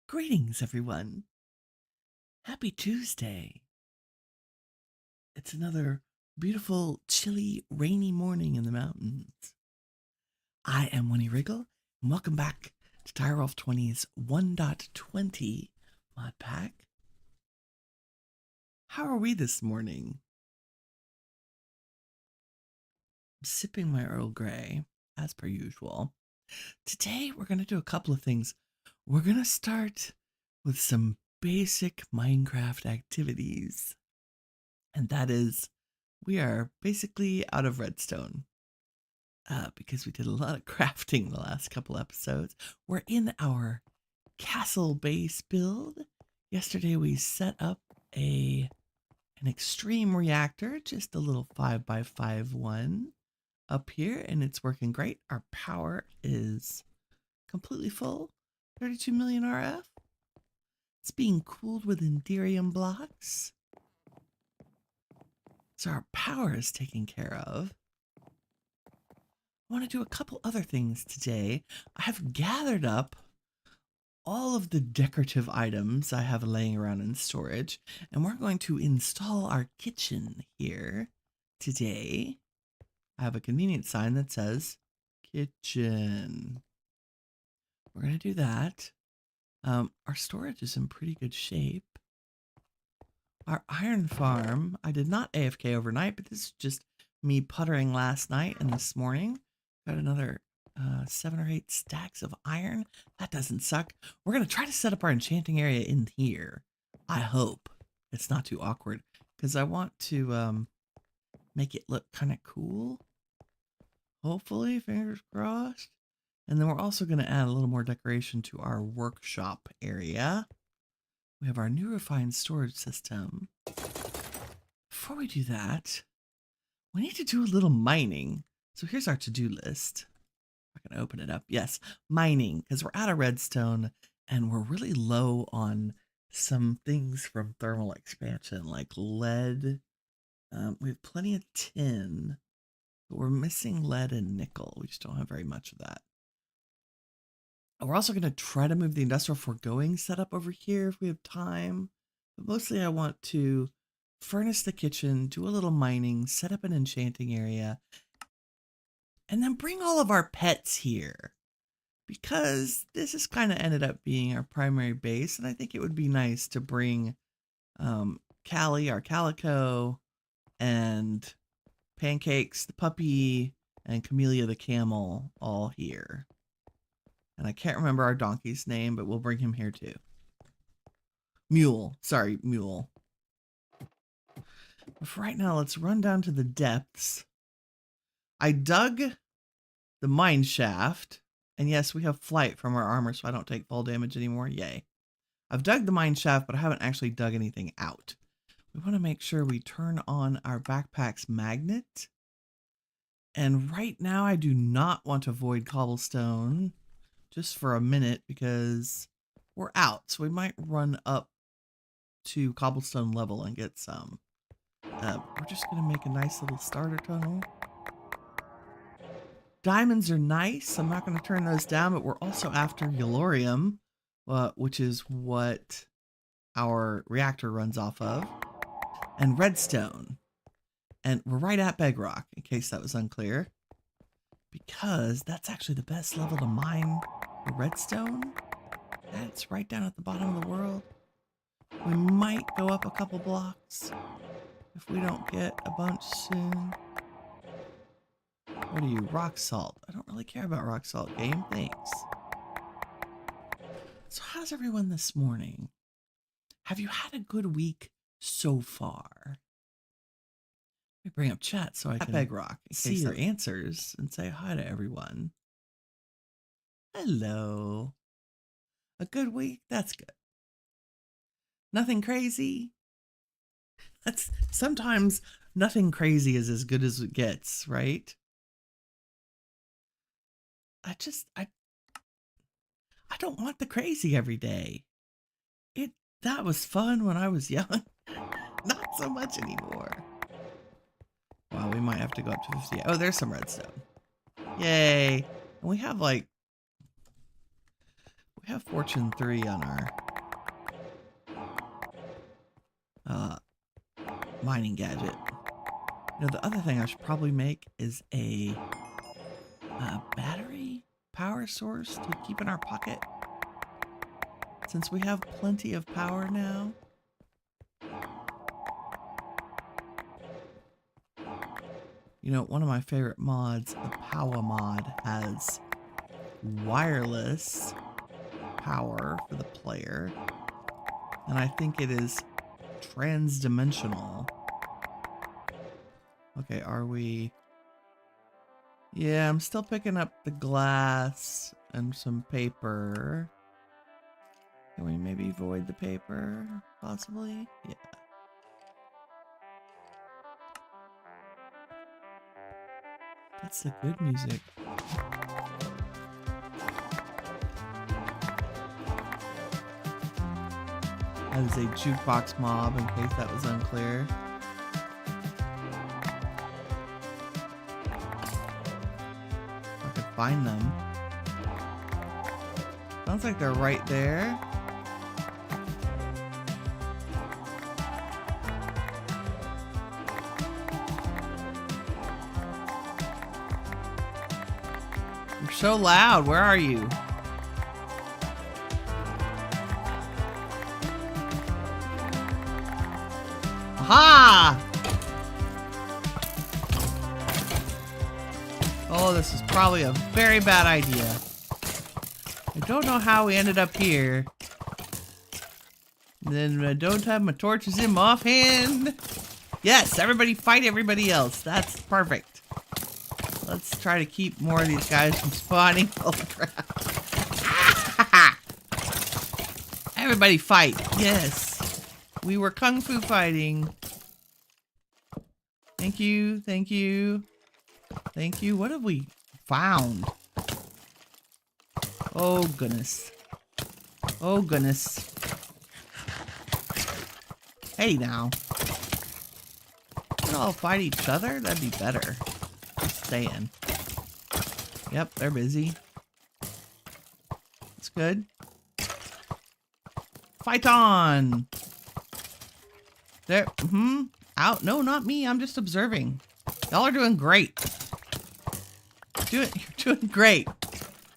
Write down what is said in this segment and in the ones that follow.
Greetings, everyone. Happy Tuesday. It's another beautiful, chilly, rainy morning in the mountains. I am Winnie Wriggle, and welcome back to Direwolf20's 1.20 modpack. How are we this morning? I'm sipping my Earl Grey, as per usual. Today, we're going to do a couple of things. We're going to start with some basic Minecraft activities. And that is, we are basically out of redstone because we did a lot of crafting the last couple episodes. We're in our castle base build. Yesterday we set up an extreme reactor, just a little 5x5 one up here, and it's working great. Our power is completely full, 32 million RF. It's being cooled with Enderium blocks. So our power is taken care of. I want to do a couple other things today. I have gathered up all of the decorative items I have laying around in storage, and we're going to install our kitchen here today. I have a convenient sign that says kitchen. We're going to do that. Our storage is in pretty good shape. Our iron farm, I did not AFK overnight, but this is just me puttering last night and this morning. Got another 7 or 8 stacks of iron. That doesn't suck. We're going to try to set up our enchanting area in here. I hope it's not too awkward because I want to make it look kind of cool. Hopefully, fingers crossed. And then we're also going to add a little more decoration to our workshop area. We have our new refined storage system. Before we do that, we need to do a little mining. So here's our to-do list. I'm going to open it up. Yes, mining, because we're out of redstone and we're really low on some things from thermal expansion, like lead. We have plenty of tin, but we're missing lead and nickel. We just don't have very much of that. We're also going to try to move the industrial foregoing setup over here if we have time. But mostly I want to furnace the kitchen, do a little mining, set up an enchanting area, and then bring all of our pets here. Because this has kind of ended up being our primary base, and I think it would be nice to bring Callie, our calico, and Pancakes, the puppy, and Camellia the camel all here. And I can't remember our donkey's name, but we'll bring him here too. Mule. Sorry, Mule. But for right now, let's run down to the depths. I dug the mine shaft. And yes, we have flight from our armor, so I don't take fall damage anymore. Yay. I've dug the mine shaft, but I haven't actually dug anything out. We want to make sure we turn on our backpack's magnet. And right now, I do not want to void cobblestone. Just for a minute because we're out. So we might run up to cobblestone level and get some. We're just going to make a nice little starter tunnel. Diamonds are nice. I'm not going to turn those down, but we're also after Yellorium, which is what our reactor runs off of, and redstone. And we're right at bedrock, in case that was unclear, because that's actually the best level to mine the redstone. That's right down at the bottom of the world. We might go up a couple blocks if we don't get a bunch soon. What are you, rock salt? I don't really care about rock salt, game. Thanks. So how's everyone this morning? Have you had a good week so far? Let me bring up chat so I can bedrock, see your answers, and say hi to everyone. Hello. A good week? That's good. Nothing crazy? That's sometimes nothing crazy is as good as it gets, right? I don't want the crazy every day. That was fun when I was young. Not so much anymore. might have to go up to 50. Oh, there's some redstone. Yay. And we have like, we have Fortune 3 on our mining gadget. You know, the other thing I should probably make is a battery power source to keep in our pocket. Since we have plenty of power now. You know, one of my favorite mods, the Power mod, has wireless power for the player. And I think it is trans-dimensional. Okay, are we... Yeah, I'm still picking up the glass and some paper. Can we maybe void the paper, possibly? Yeah. That's the good music. That is a jukebox mob, in case that was unclear. If I could find them. Sounds like they're right there. You're so loud. Where are you? Aha! Oh, this is probably a very bad idea. I don't know how we ended up here. Then I don't have my torches in my offhand. Yes, everybody fight everybody else. That's perfect. Let's try to keep more of these guys from spawning. Oh crap. Everybody fight. Yes. We were kung fu fighting. Thank you. Thank you. Thank you. What have we found? Oh goodness. Oh goodness. Hey now. We could all fight each other? That'd be better. Just saying. Yep, they're busy. That's good. Fight on! There, out. No, not me. I'm just observing. Y'all are doing great. You're doing great.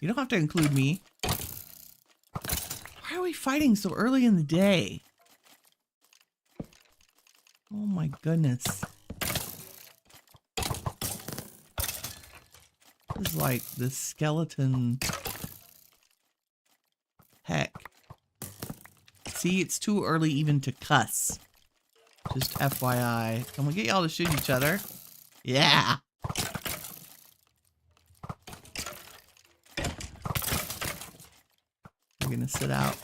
You don't have to include me. Why are we fighting so early in the day? Oh my goodness. This is like this skeleton. Heck. See, it's too early even to cuss. Just FYI. Can we get y'all to shoot each other? Yeah. We're gonna sit out.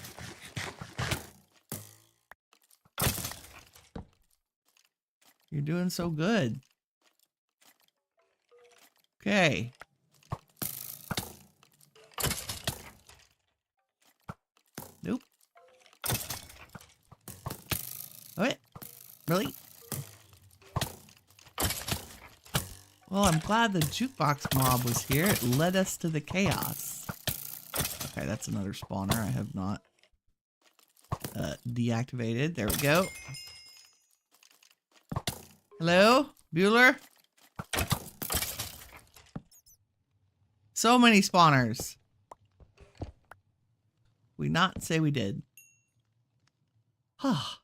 You're doing so good. Okay. Nope. What? Really? Well, I'm glad the jukebox mob was here. It led us to the chaos. Okay, that's another spawner I have not deactivated. There we go. Hello? Bueller? So many spawners. We not say we did. Ah.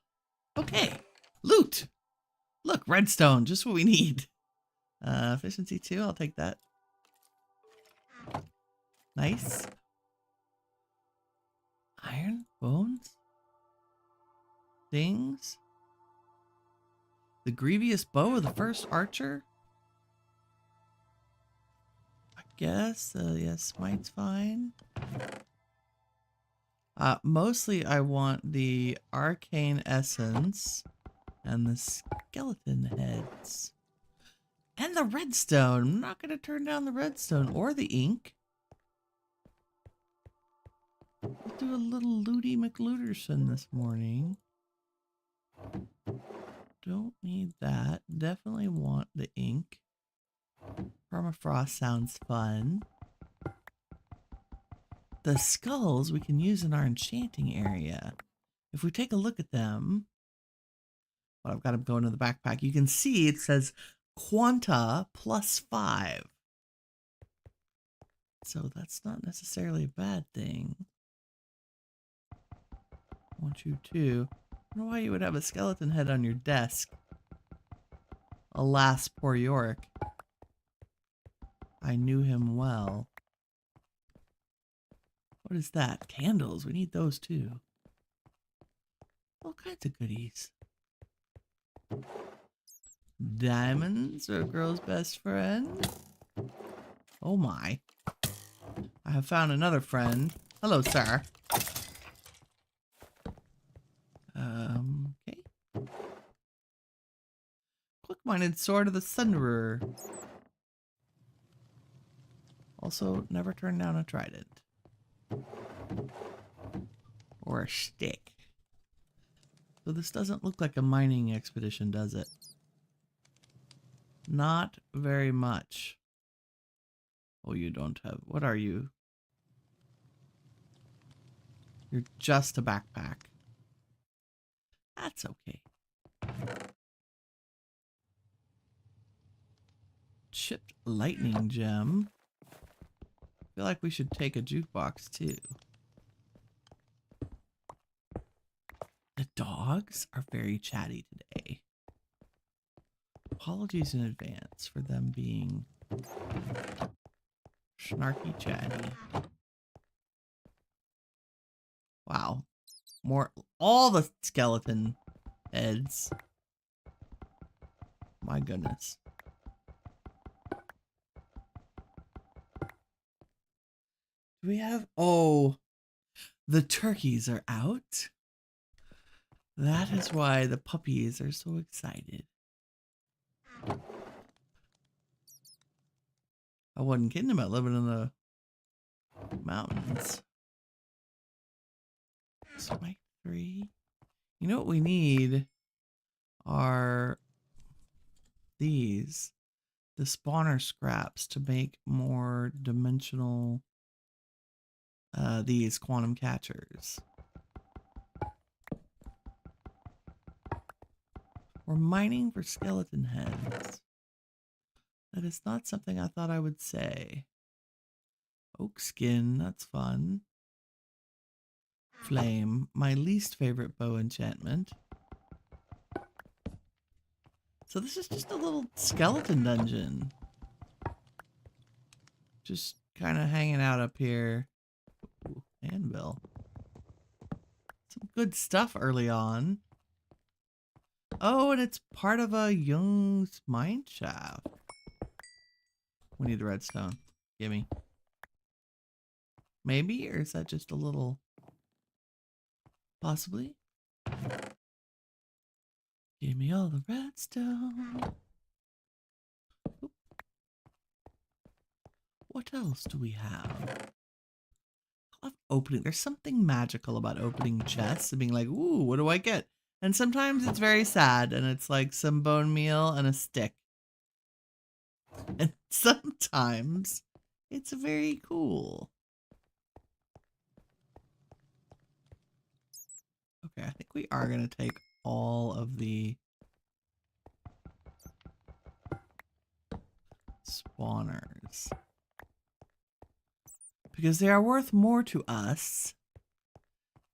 Okay. Loot. Look, redstone, just what we need. Efficiency 2, I'll take that. Nice. Iron, bones, things. The grievous bow of the first archer. I guess, yes, smite's fine. Mostly I want the arcane essence and the skeleton heads. And the redstone. I'm not going to turn down the redstone or the ink. We'll do a little looty McLooterson this morning. Don't need that. Definitely want the ink. Permafrost sounds fun. The skulls we can use in our enchanting area. If we take a look at them, well, I've got them going in the backpack. You can see it says Quanta +5. So that's not necessarily a bad thing. 1, 2, 2. I don't know why you would have a skeleton head on your desk. Alas, poor Yorick. I knew him well. What is that? Candles. We need those too. All kinds of goodies. Diamonds are a girl's best friend. Oh my. I have found another friend. Hello, sir. Okay. Quick-minded sword of the Sunderer. Also, never turn down a trident. Or a stick. So this doesn't look like a mining expedition, does it? Not very much. Oh, you don't have... What are you? You're just a backpack. That's okay. Chipped lightning gem. I feel like we should take a jukebox too. The dogs are very chatty today. Apologies in advance for them being snarky chatty. Wow. More, all the skeleton heads. My goodness. Do we have, oh, the turkeys are out. That is why the puppies are so excited. I wasn't kidding about living in the mountains. Spike 3. You know what we need are these. The spawner scraps to make more dimensional, these quantum catchers. We're mining for skeleton heads. That is not something I thought I would say. Oak skin, that's fun. Flame, my least favorite bow enchantment. So this is just a little skeleton dungeon. Just kind of hanging out up here. Ooh, anvil. Some good stuff early on. Oh, and it's part of a Jung's mine shaft. We need the redstone. Gimme. Maybe? Or is that just a little... Possibly? Give me all the redstone. Oop. What else do we have? I love opening. There's something magical about opening chests and being like, ooh, what do I get? And sometimes it's very sad and it's like some bone meal and a stick. And sometimes it's very cool. Okay, I think we are going to take all of the spawners. Because they are worth more to us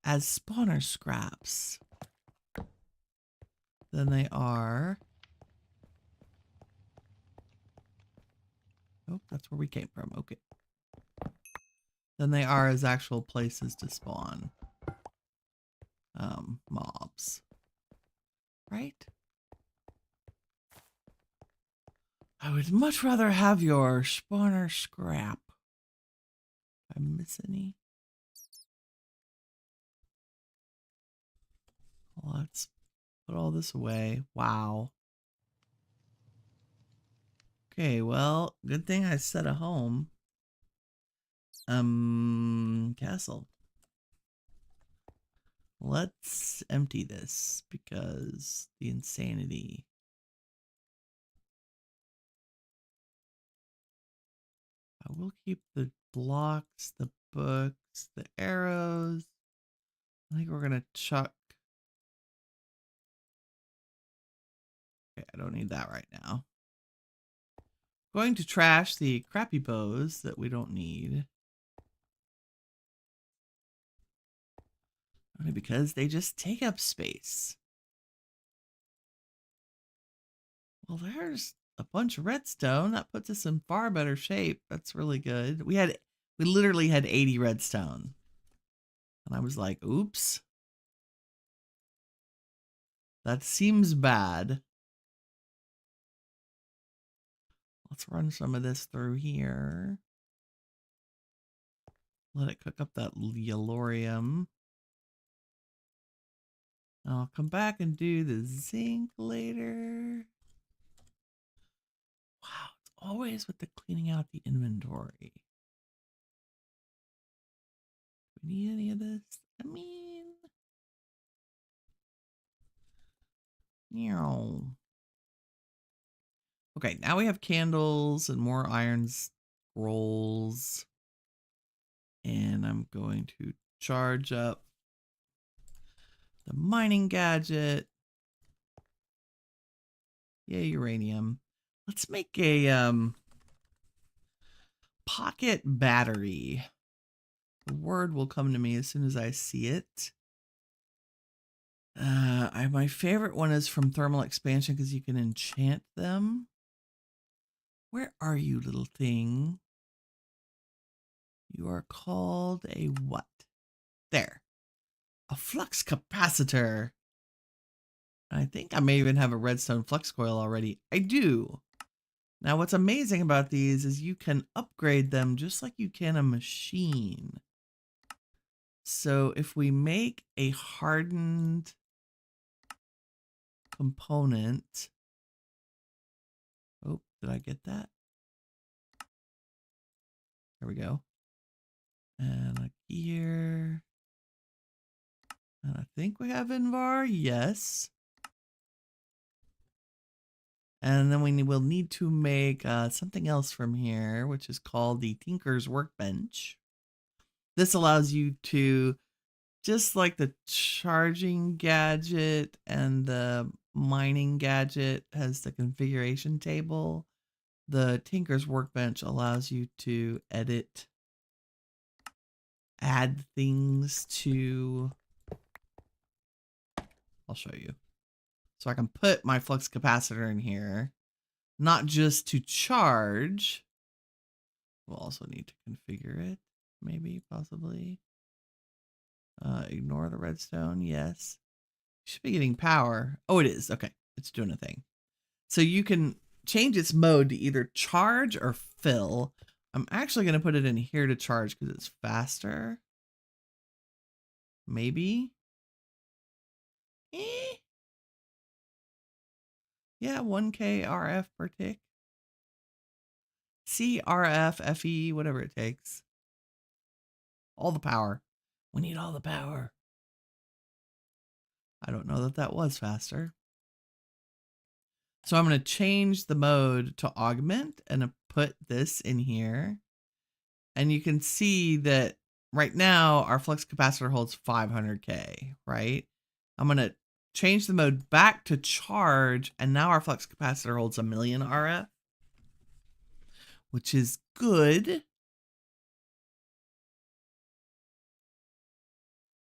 as spawner scraps than they are... Oh, that's where we came from. Okay. Than they are as actual places to spawn mobs. Right? I would much rather have your spawner scrap. Did I miss any? Let's put all this away. Wow. Okay, well, good thing I set a home. Castle. Let's empty this because the insanity. I will keep the blocks, the books, the arrows. I think we're going to chuck. Okay, I don't need that right now. Going to trash the crappy bows that we don't need. Only because they just take up space. Well, there's a bunch of redstone. That puts us in far better shape. That's really good. We literally had 80 redstone. And I was like, oops. That seems bad. Let's run some of this through here. Let it cook up that yellorium. I'll come back and do the zinc later. Wow, it's always with the cleaning out the inventory. Do we need any of this? I mean, meow. Okay, now we have candles and more iron scrolls. And I'm going to charge up the mining gadget. Yeah, uranium. Let's make a pocket battery. The word will come to me as soon as I see it. My favorite one is from thermal expansion because you can enchant them. Where are you, little thing? You are called a what? There. A flux capacitor. I think I may even have a redstone flux coil already. I do. Now, what's amazing about these is you can upgrade them just like you can a machine. So if we make a hardened component. Oh, did I get that? There we go. And a gear. And I think we have Invar. Yes. And then we will need to make something else from here, which is called the Tinker's Workbench. This allows you to, just like the charging gadget and the mining gadget has the configuration table, the Tinker's Workbench allows you to edit, add things to, I'll show you. So I can put my flux capacitor in here, not just to charge. We'll also need to configure it, maybe, possibly. Ignore the redstone, yes. Should be getting power. Oh, it is. Okay, it's doing a thing. So you can change its mode to either charge or fill. I'm actually going to put it in here to charge because it's faster. Maybe. Yeah, 1K RF per tick. CRF, FE, whatever it takes. All the power. We need all the power. I don't know that that was faster. So I'm going to change the mode to augment and put this in here. And you can see that right now our flux capacitor holds 500K, right? I'm going to change the mode back to charge, and now our flux capacitor holds 1,000,000 RF, which is good.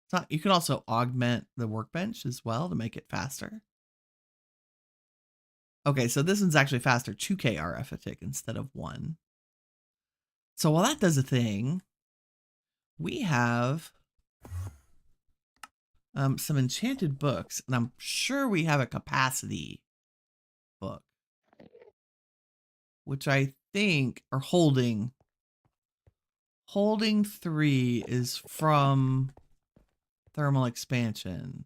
So you can also augment the workbench as well to make it faster. Okay, so this one's actually faster, 2K RF a tick instead of 1. So while that does a thing, we have some enchanted books, and I'm sure we have a capacity book, which I think are holding 3 is from thermal expansion,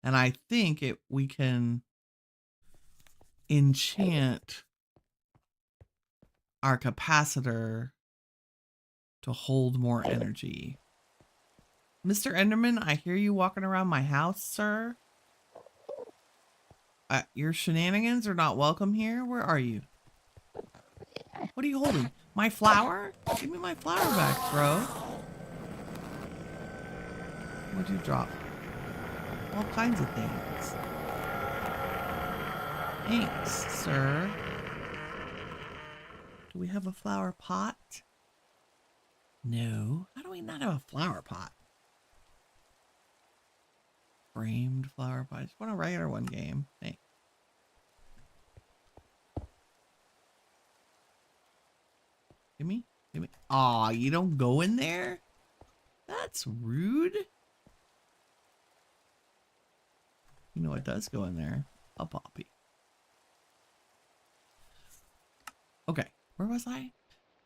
and I think we can enchant our capacitor to hold more energy. Mr. Enderman, I hear you walking around my house, sir. Your shenanigans are not welcome here. Where are you? What are you holding? My flower? Give me my flower back, bro. What'd you drop? All kinds of things. Thanks, sir. Do we have a flower pot? No. How do we not have a flower pot? Framed flower pot. I just want a regular one game. Thanks. Give me. Aw, you don't go in there? That's rude. You know what does go in there? A poppy. Okay, where was I?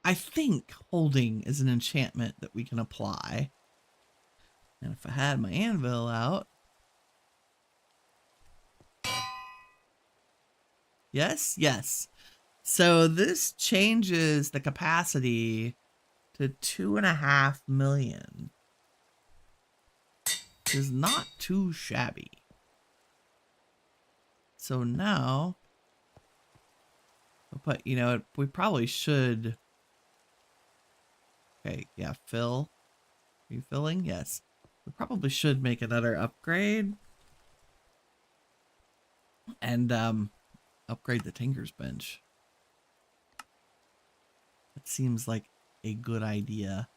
I think holding is an enchantment that we can apply. And if I had my anvil out. Yes, yes. So this changes the capacity to 2.5 million. Which is not too shabby. So now, but you know, we probably should. Okay, yeah, fill. Are you filling? Yes. We probably should make another upgrade. And upgrade the Tinker's Bench. That seems like a good idea.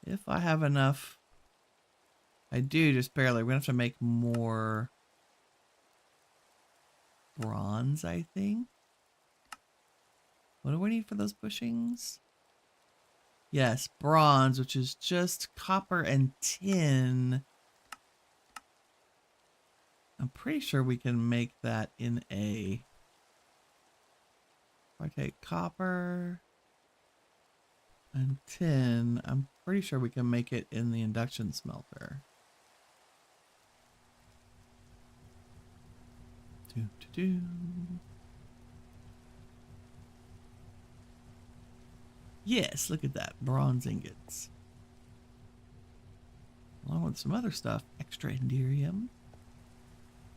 If I have enough. I do, just barely. We're gonna have to make more bronze, I think. What do we need for those bushings? Yes, bronze, which is just copper and tin. I'm pretty sure we can make that in a... If I take copper and tin, I'm pretty sure we can make it in the induction smelter. Yes, look at that. Bronze ingots. Along with some other stuff. Extra enderium.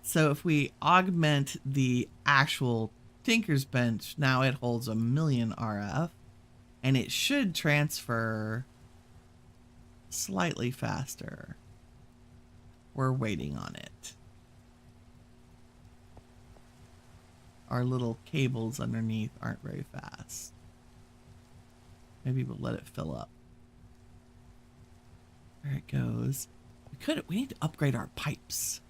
So if we augment the actual Tinker's Bench, now it holds 1,000,000 RF. And it should transfer slightly faster. We're waiting on it. Our little cables underneath aren't very fast. Maybe we'll let it fill up. There it goes. We need to upgrade our pipes.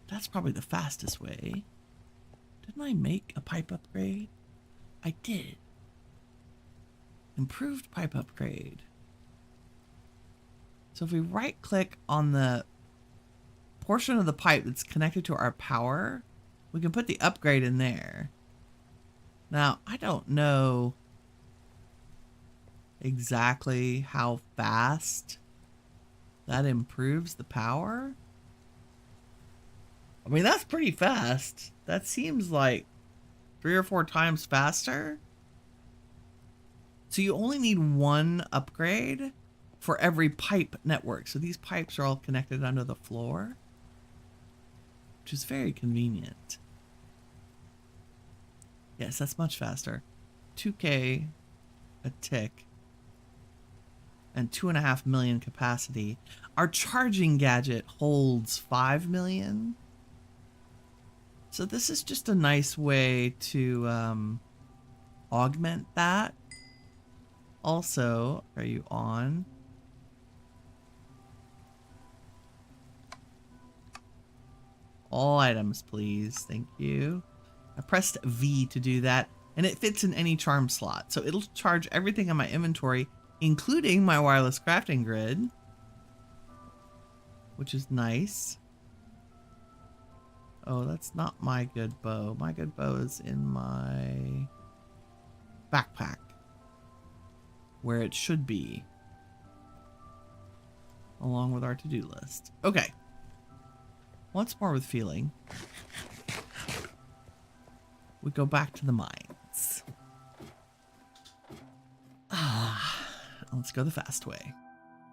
That's probably the fastest way. Didn't I make a pipe upgrade? I did. Improved pipe upgrade. So if we right click on the portion of the pipe that's connected to our power, we can put the upgrade in there. Now, I don't know exactly how fast that improves the power. I mean, that's pretty fast. That seems like 3 or 4 times faster. So you only need one upgrade for every pipe network. So these pipes are all connected under the floor, which is very convenient. Yes, that's much faster. 2K a tick and 2.5 million capacity. Our charging gadget holds 5 million. So this is just a nice way to augment that. Also, are you on? All items, please. Thank you. I pressed V to do that, and it fits in any charm slot. So it'll charge everything in my inventory, including my wireless crafting grid, which is nice. Oh, that's not my good bow. My good bow is in my backpack, where it should be, along with our to-do list. Okay. Once more with feeling, we go back to the mines. Let's go the fast way.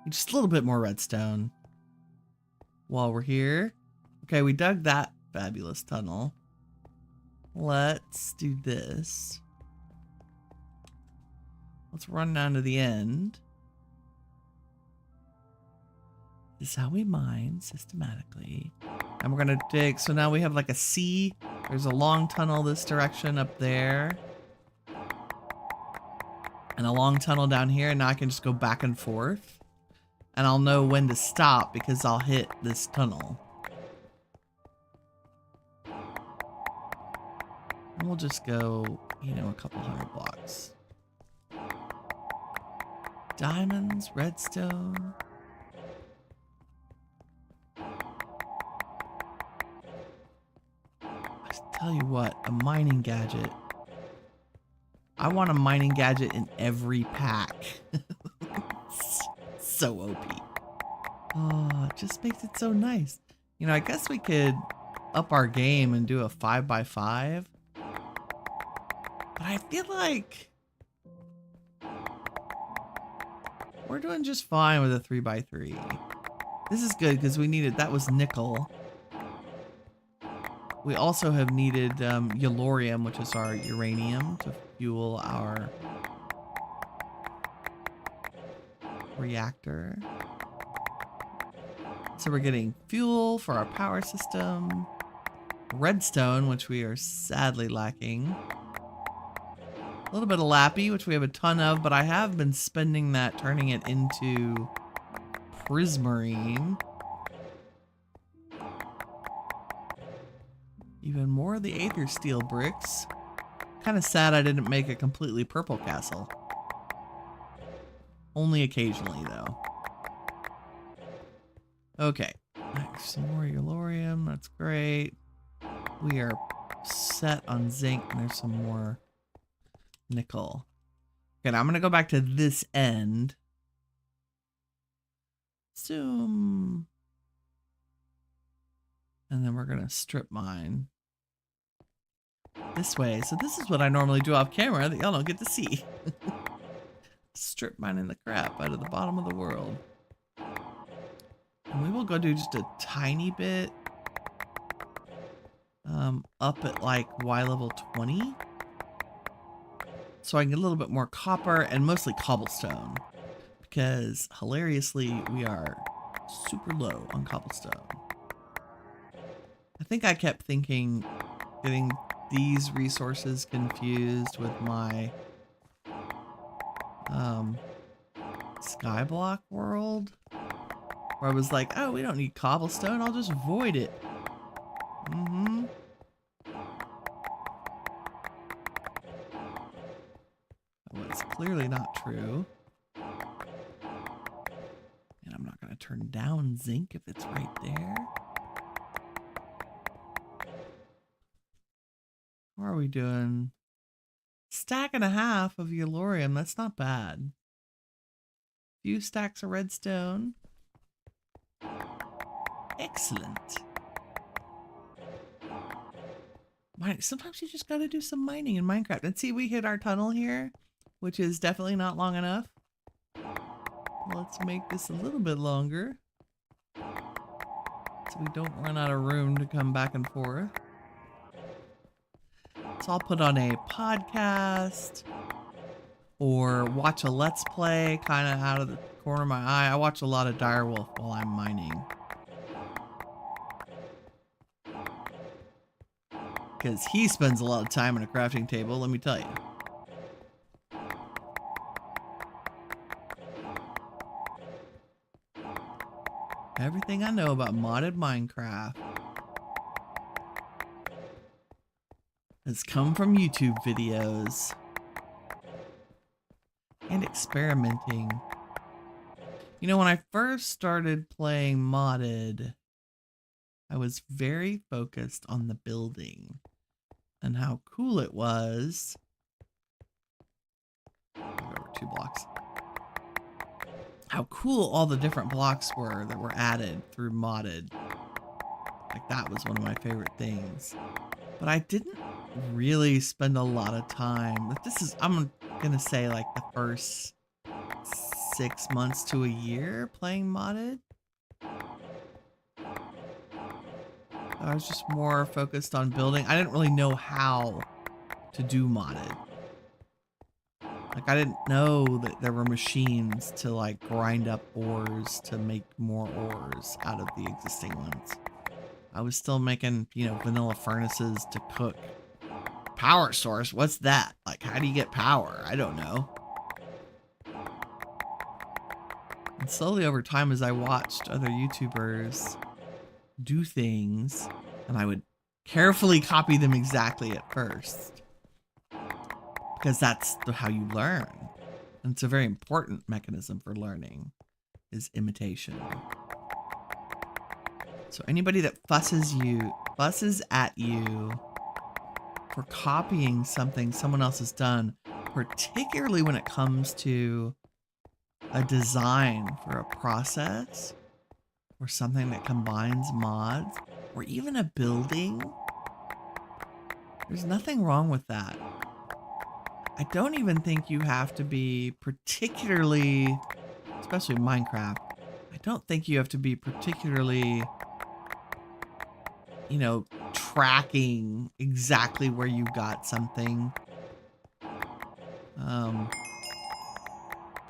Just a little bit more redstone while we're here. Okay, we dug that fabulous tunnel. Let's do this. Let's run down to the end. This is how we mine systematically. And we're gonna dig, so now we have like a C. There's a long tunnel this direction up there. And a long tunnel down here, and now I can just go back and forth. And I'll know when to stop because I'll hit this tunnel. And we'll just go, you know, a couple hundred blocks. Diamonds, redstone. I tell you what, a mining gadget. I want a mining gadget in every pack. So OP. Oh, it just makes it so nice. You know, I guess we could up our game and do a 5x5. But I feel like we're doing just fine with a 3x3. This is good because we needed, that was nickel. We also have needed yellorium, which is our uranium, to fuel our reactor. So we're getting fuel for our power system. Redstone, which we are sadly lacking. A little bit of lappy, which we have a ton of, but I have been spending that turning it into prismarine. Even more of the aether steel bricks. Kind of sad I didn't make a completely purple castle. Only occasionally, though. Okay. Some more yellorium. That's great. We are set on zinc, and there's some more nickel. Okay, now I'm going to go back to this end. Zoom. And then we're going to strip mine this way. So this is what I normally do off camera that y'all don't get to see. Strip mining the crap out of the bottom of the world. And we will go do just a tiny bit up at like Y level 20. So I can get a little bit more copper and mostly cobblestone. Because hilariously, we are super low on cobblestone. I think I kept thinking, getting these resources confused with my Skyblock world, where I was like, oh, we don't need cobblestone, I'll just void it. That was clearly not true. And I'm not going to turn down zinc if it's right there. What are we doing? Stack and a half of yellorium. That's not bad. Few stacks of redstone. Excellent. Sometimes you just gotta do some mining in Minecraft. And see, we hit our tunnel here, which is definitely not long enough. Let's make this a little bit longer, so we don't run out of room to come back and forth. So I'll put on a podcast or watch a Let's Play kind of out of the corner of my eye. I watch a lot of Direwolf while I'm mining. Because he spends a lot of time on a crafting table, let me tell you. Everything I know about modded Minecraft has come from YouTube videos and experimenting. You know, when I first started playing modded, I was very focused on the building and how cool it was. Over 2 blocks. How cool all the different blocks were that were added through modded. Like, that was one of my favorite things. But I didn't really spend a lot of time. This is, I'm gonna say, like the first 6 months to a year playing modded. I was just more focused on building. I didn't really know how to do modded. Like, I didn't know that there were machines to like grind up ores to make more ores out of the existing ones. I was still making, you know, vanilla furnaces to cook. Power source? What's that? Like, how do you get power? I don't know. And slowly over time, as I watched other YouTubers do things, and I would carefully copy them exactly at first, because that's how you learn. And it's a very important mechanism for learning, is imitation. So anybody that fusses at you for copying something someone else has done, particularly when it comes to a design for a process or something that combines mods or even a building, there's nothing wrong with that. I don't even think you have to be particularly, especially in Minecraft, I don't think you have to be particularly, you know, tracking exactly where you got something.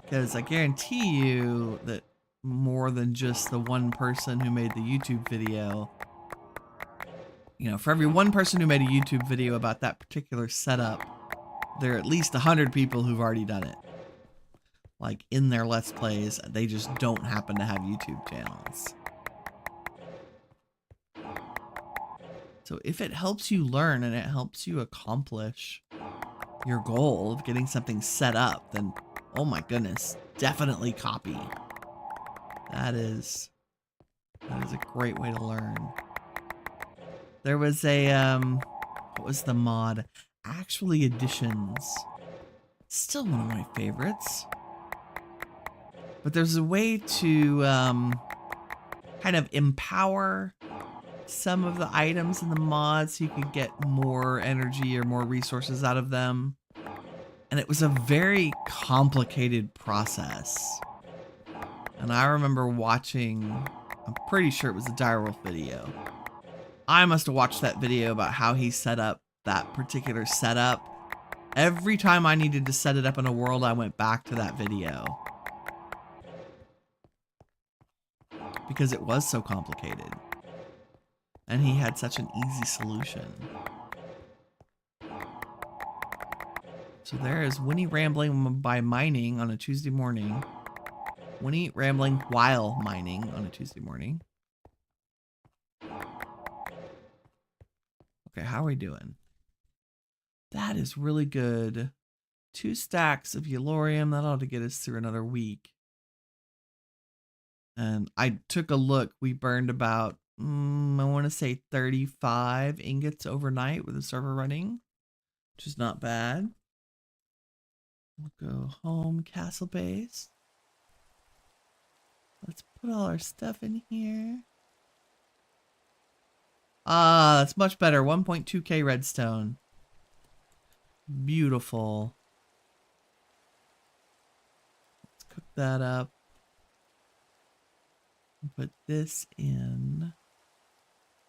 Because I guarantee you that more than just the one person who made the YouTube video, you know, for every one person who made a YouTube video about that particular setup, there are at least 100 people who've already done it. Like, in their Let's Plays, they just don't happen to have YouTube channels. So if it helps you learn and it helps you accomplish your goal of getting something set up, then oh my goodness, definitely copy. That is a great way to learn. There was a what was the mod? Actually Additions. Still one of my favorites. But there's a way to kind of empower some of the items in the mods so you could get more energy or more resources out of them. And it was a very complicated process. And I remember watching, I'm pretty sure it was a Direwolf video. I must have watched that video about how he set up that particular setup. Every time I needed to set it up in a world, I went back to that video. Because it was so complicated. And he had such an easy solution. So there is Winnie rambling by mining on a Tuesday morning. Winnie rambling while mining on a Tuesday morning. Okay, how are we doing? That is really good. 2 stacks of Yellorium. That ought to get us through another week. And I took a look. We burned about, I want to say 35 ingots overnight with the server running, which is not bad. We'll go home, castle base. Let's put all our stuff in here. Ah, that's much better. 1.2k redstone. Beautiful. Let's cook that up. Put this in.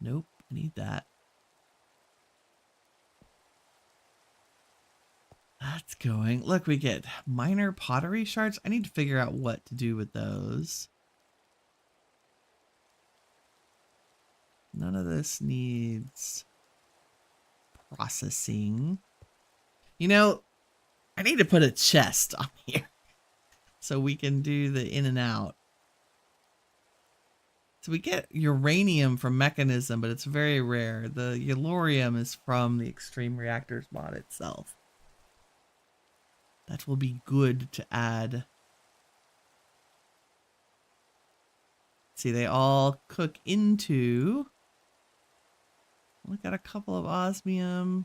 Nope, I need that. That's going. Look, we get minor pottery shards. I need to figure out what to do with those. None of this needs processing. You know, I need to put a chest on here so we can do the in and out. So we get uranium from Mechanism, but it's very rare. The Yellorium is from the Extreme Reactors mod itself. That will be good to add. See, they all cook into. We got a couple of osmium.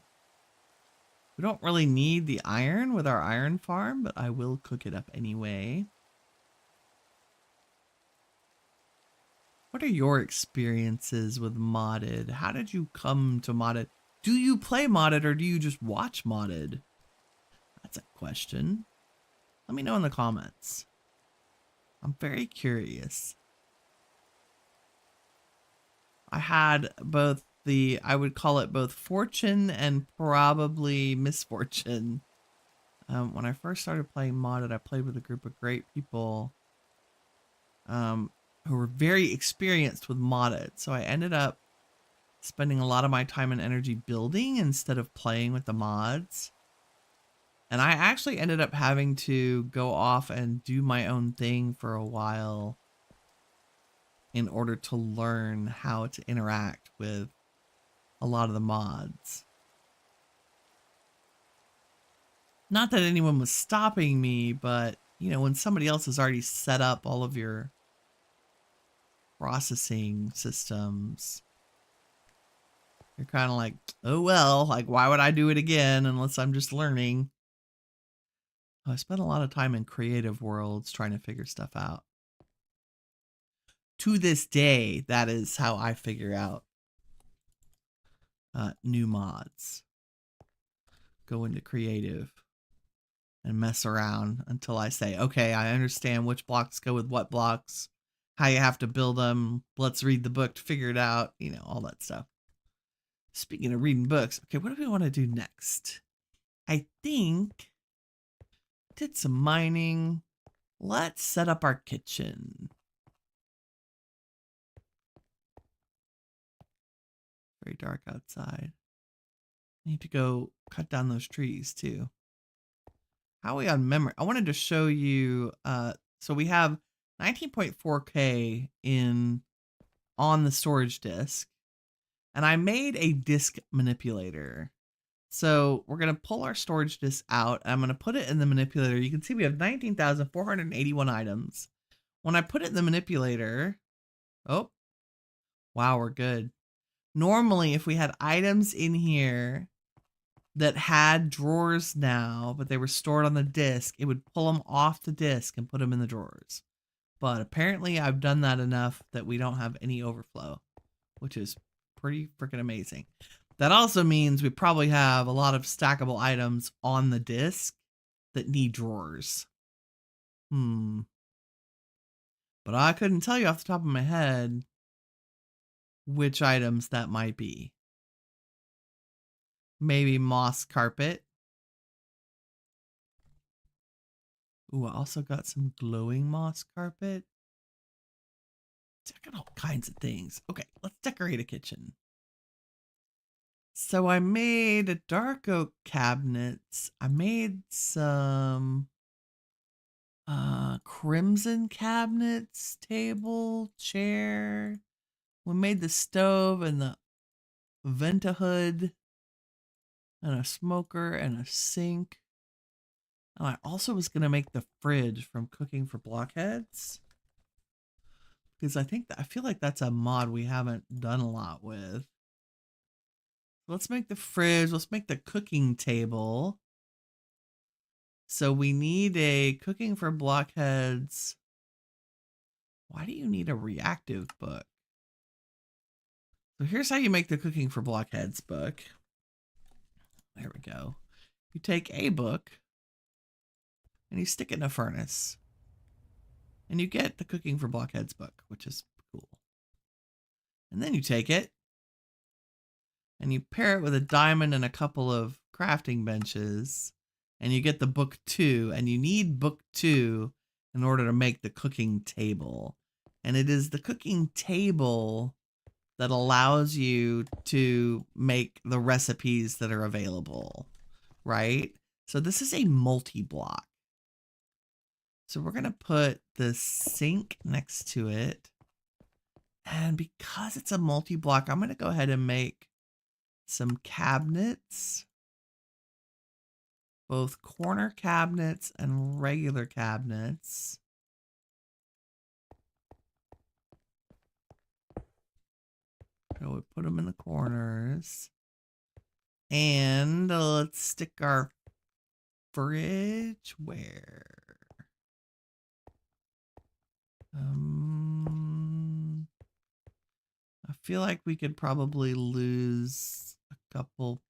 We don't really need the iron with our iron farm, but I will cook it up anyway. What are your experiences with modded? How did you come to modded? Do you play modded or do you just watch modded? That's a question. Let me know in the comments. I'm very curious. I had both I would call it both fortune and probably misfortune When I first started playing modded, I played with a group of great people who were very experienced with modded. So I ended up spending a lot of my time and energy building instead of playing with the mods. And I actually ended up having to go off and do my own thing for a while in order to learn how to interact with a lot of the mods. Not that anyone was stopping me, but you know, when somebody else has already set up all of your processing systems, you're kind of like, oh well, like why would I do it again unless I'm just learning? I spent a lot of time in creative worlds trying to figure stuff out. To this day, that is how I figure out new mods. Go into creative and mess around until I say, okay, I understand which blocks go with what blocks, how you have to build them. Let's read the book to figure it out. You know, all that stuff. Speaking of reading books, okay, what do we want to do next? I think did some mining. Let's set up our kitchen. Very dark outside. I need to go cut down those trees too. How are we on memory? I wanted to show you, so we have 19.4K on the storage disk, and I made a disk manipulator. So we're going to pull our storage disk out. I'm going to put it in the manipulator. You can see we have 19,481 items. When I put it in the manipulator, oh, wow, we're good. Normally, if we had items in here that had drawers now, but they were stored on the disk, it would pull them off the disk and put them in the drawers. But apparently I've done that enough that we don't have any overflow, which is pretty freaking amazing. That also means we probably have a lot of stackable items on the disk that need drawers. But I couldn't tell you off the top of my head which items that might be. Maybe moss carpet. Ooh, I also got some glowing moss carpet. I got all kinds of things. Okay, let's decorate a kitchen. So I made dark oak cabinets. I made some crimson cabinets, table, chair. We made the stove and the vent-a-hood and a smoker and a sink. And I also was going to make the fridge from cooking for blockheads, because I feel like that's a mod we haven't done a lot with. Let's make the fridge. Let's make the cooking table. So we need a cooking for blockheads. Why do you need a reactive book? So here's how you make the cooking for blockheads book. There we go. You take a book and you stick it in a furnace. And you get the cooking for blockheads book, which is cool. And then you take it and you pair it with a diamond and a couple of crafting benches, and you get the book 2, and you need book 2 in order to make the cooking table. And it is the cooking table that allows you to make the recipes that are available, right? So this is a multi-block. So we're going to put the sink next to it. And because it's a multi-block, I'm going to go ahead and make some cabinets, both corner cabinets and regular cabinets. So we put them in the corners. And let's stick our fridge where? I feel like we could probably lose a couple.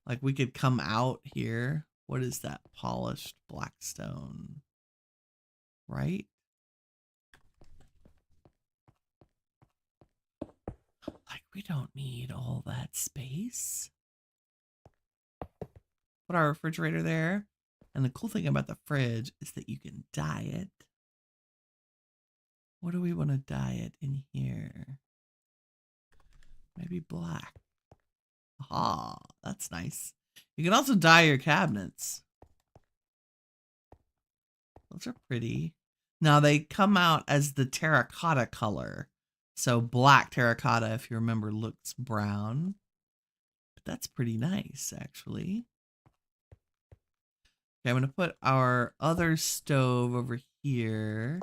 Like we could come out here. What is that? Polished blackstone, right? Like we don't need all that space. put our refrigerator there. And the cool thing about the fridge is that you can dye it. What do we want to dye it in here? Maybe black. Ah, that's nice. You can also dye your cabinets. Those are pretty. Now they come out as the terracotta color. So black terracotta, if you remember, looks brown. But that's pretty nice, actually. Okay, I'm going to put our other stove over here.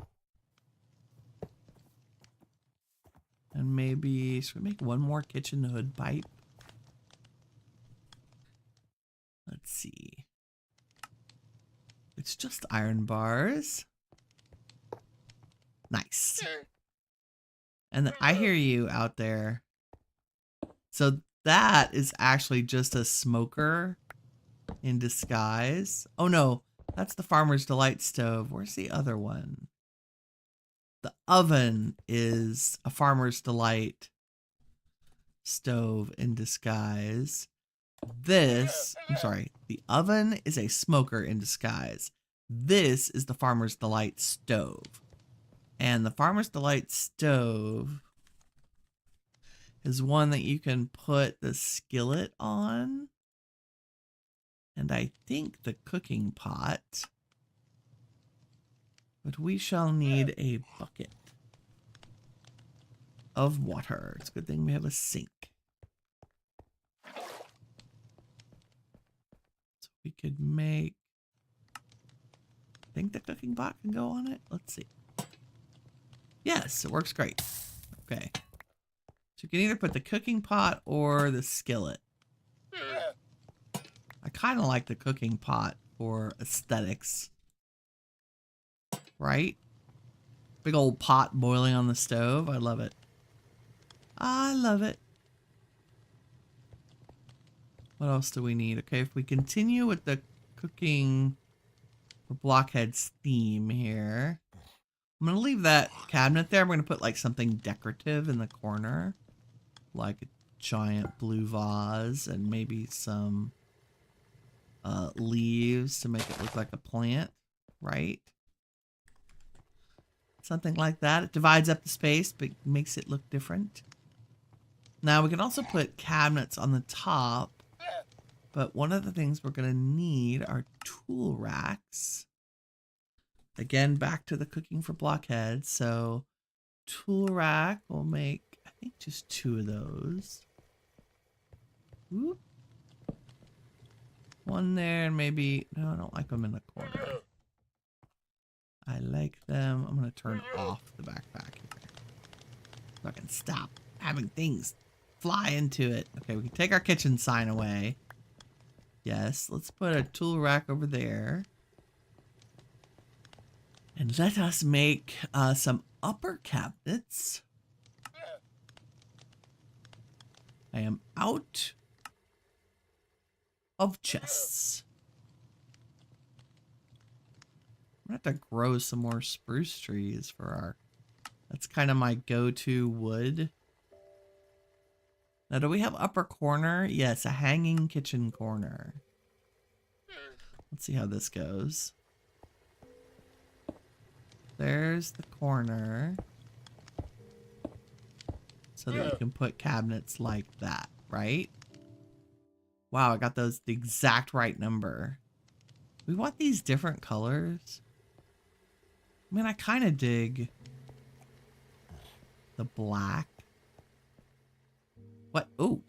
And maybe, should we make one more kitchen hood pipe? Let's see. It's just iron bars. Nice. And I hear you out there. So that is actually just a smoker in disguise. Oh no, that's the Farmer's Delight stove. Where's the other one? The oven is a Farmer's Delight stove in disguise. This, I'm sorry, the oven is a smoker in disguise. This is the Farmer's Delight stove. And the Farmer's Delight stove is one that you can put the skillet on. And I think the cooking pot. But we shall need a bucket of water. It's a good thing we have a sink. So we could make... I think the cooking pot can go on it. Let's see. Yes, it works great. Okay. So you can either put the cooking pot or the skillet. I kind of like the cooking pot for aesthetics. Right? Big old pot boiling on the stove. I love it. I love it. What else do we need? Okay, if we continue with the cooking for blockheads theme here. I'm going to leave that cabinet there. I'm going to put like something decorative in the corner. Like a giant blue vase and maybe some leaves to make it look like a plant. Right? Something like that. It divides up the space, but makes it look different. Now we can also put cabinets on the top. But one of the things we're going to need are tool racks. Again, back to the cooking for blockheads. So tool rack, we'll make, I think, just 2 of those. Whoop. One there, and maybe, no, I don't like them in the corner. I like them. I'm going to turn off the backpack here. So I can stop having things fly into it. Okay, we can take our kitchen sign away. Yes, let's put a tool rack over there. And let us make some upper cabinets. I am out of chests. I'm gonna have to grow some more spruce trees for our... That's kind of my go-to wood. Now, do we have upper corner? Yes, a hanging kitchen corner. Let's see how this goes. There's the corner. So that you can put cabinets like that, right? Wow, I got those the exact right number. We want these different colors. I mean, I kind of dig the black. What? Oh.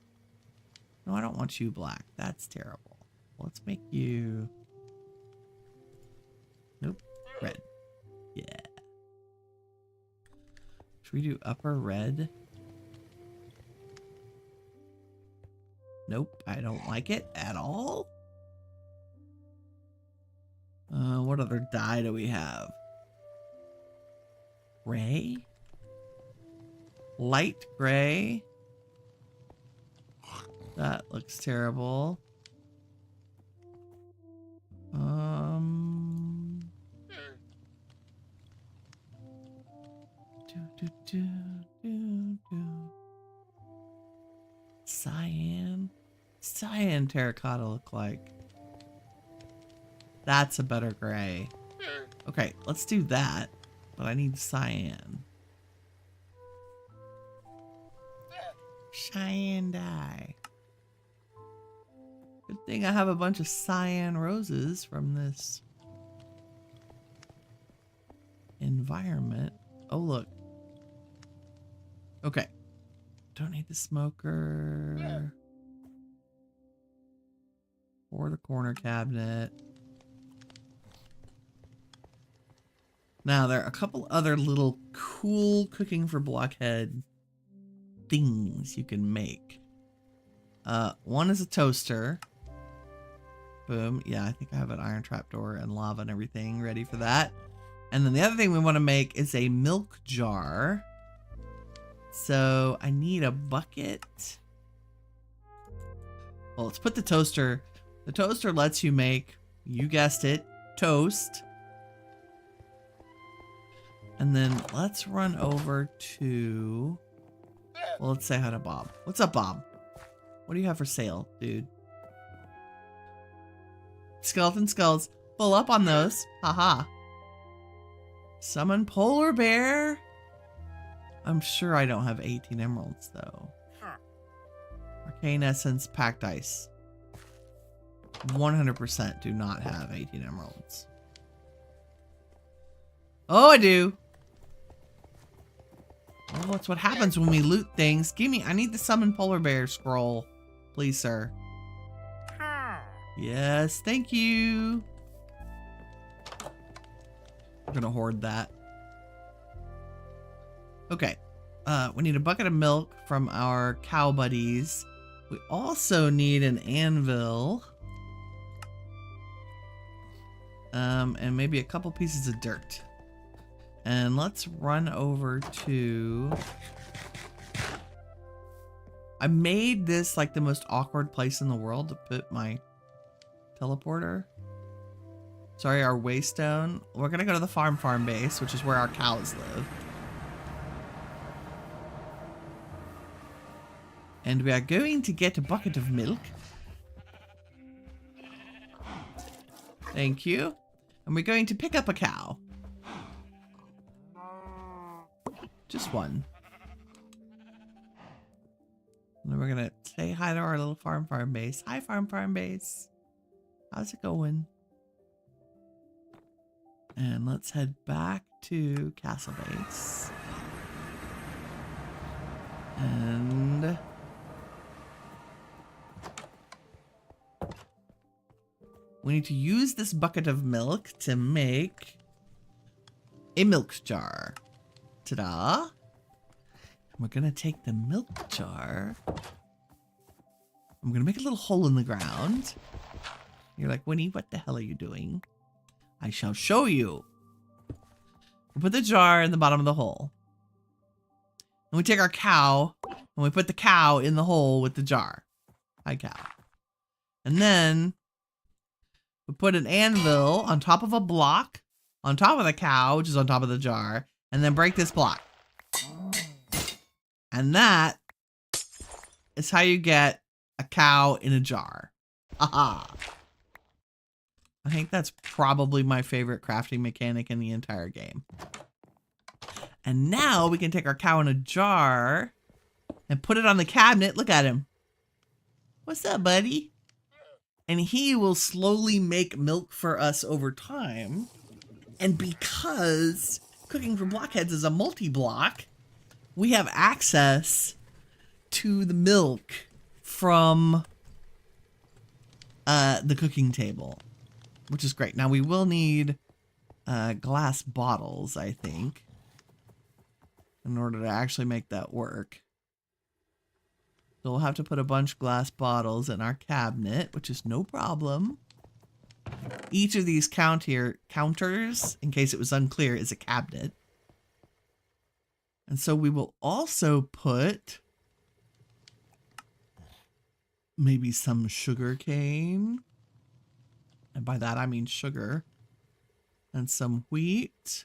No, I don't want you black. That's terrible. Let's make you... Nope. Red. Yeah. Should we do upper red? Nope, I don't like it at all. What other dye do we have? Gray? Light gray? That looks terrible. Cyan. Cyan terracotta look like. That's a better gray. Okay, let's do that. But I need cyan. Cyan dye. Good thing I have a bunch of cyan roses from this environment. Oh, look. Okay. Don't need the smoker. Or the corner cabinet. Now, there are a couple other little cool cooking for blockhead things you can make. One is a toaster. Boom. Yeah, I think I have an iron trapdoor and lava and everything ready for that. And then the other thing we want to make is a milk jar. So I need a bucket. Well, let's put the toaster. The toaster lets you make, you guessed it, toast. And then let's run over to, well, let's say hi to Bob. What's up, Bob? What do you have for sale, dude? Skeleton skulls. Full up on those. Haha. Summon polar bear. I'm sure I don't have 18 emeralds, though. Arcane essence, packed ice. 100% do not have 18 emeralds. Oh, I do. Oh, that's what happens when we loot things. Give me, I need the summon polar bear scroll. Please, sir. Yes, thank you. We're gonna hoard that. Okay. We need a bucket of milk from our cow buddies. We also need an anvil. And maybe a couple pieces of dirt. And let's run over to... I made this like the most awkward place in the world to put my teleporter. Sorry, our waystone. We're gonna go to the farm base, which is where our cows live. And we are going to get a bucket of milk. Thank you. And we're going to pick up a cow. Just one. And then we're gonna say hi to our little farm base. Hi, farm base. How's it going? And let's head back to Castle Base. And we need to use this bucket of milk to make a milk jar. Ta-da! We're gonna take the milk jar. I'm gonna make a little hole in the ground. You're like, Winnie, what the hell are you doing? I shall show you. We put the jar in the bottom of the hole. And we take our cow and we put the cow in the hole with the jar. Hi, cow. And then we put an anvil on top of a block, on top of the cow, which is on top of the jar, and then break this block. And that is how you get a cow in a jar. Aha! I think that's probably my favorite crafting mechanic in the entire game. And now we can take our cow in a jar and put it on the cabinet. Look at him. What's up, buddy? And he will slowly make milk for us over time. And because cooking for blockheads is a multi-block, we have access to the milk from the cooking table, which is great. Now we will need glass bottles, I think, in order to actually make that work. So we'll have to put a bunch of glass bottles in our cabinet, which is no problem. Each of these counters, in case it was unclear, is a cabinet. And so we will also put maybe some sugar cane. And by that I mean sugar. And some wheat.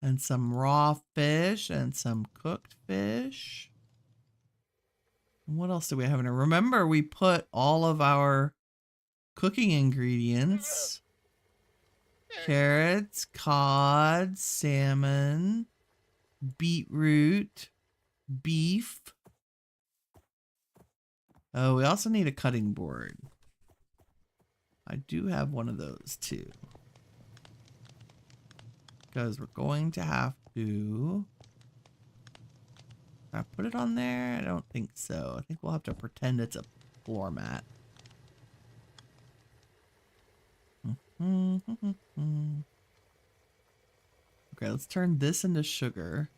And some raw fish. And some cooked fish. And what else do we have in here? Remember, we put all of our cooking ingredients. Carrots, cod, salmon, beetroot, beef. Oh, we also need a cutting board. I do have one of those too. Because we're going to have to... Can I put it on there? I don't think so. I think we'll have to pretend it's a floor mat. Okay, let's turn this into sugar.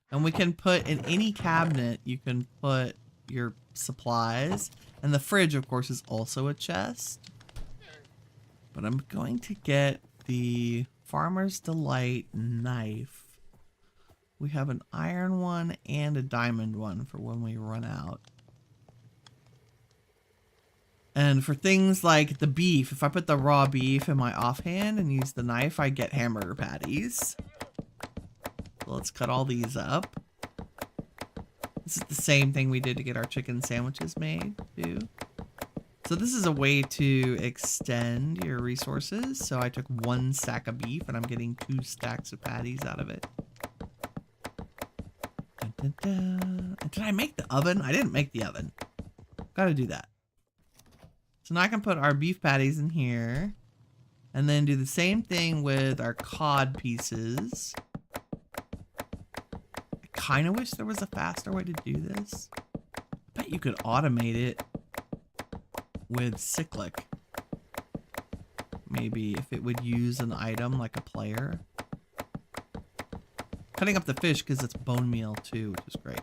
And we can put in any cabinet, you can put your supplies. And the fridge, of course, is also a chest. But I'm going to get the Farmer's Delight knife. We have an iron one and a diamond one for when we run out. And for things like the beef, if I put the raw beef in my offhand and use the knife, I get hamburger patties. So let's cut all these up. This is the same thing we did to get our chicken sandwiches made, too. So this is a way to extend your resources. So I took 1 stack of beef and I'm getting 2 stacks of patties out of it. Dun, dun, dun. Did I make the oven? I didn't make the oven. Gotta do that. So now I can put our beef patties in here. And then do the same thing with our cod pieces. I kind of wish there was a faster way to do this. I bet you could automate it with cyclic. Maybe if it would use an item like a player. Cutting up the fish because it's bone meal too, which is great.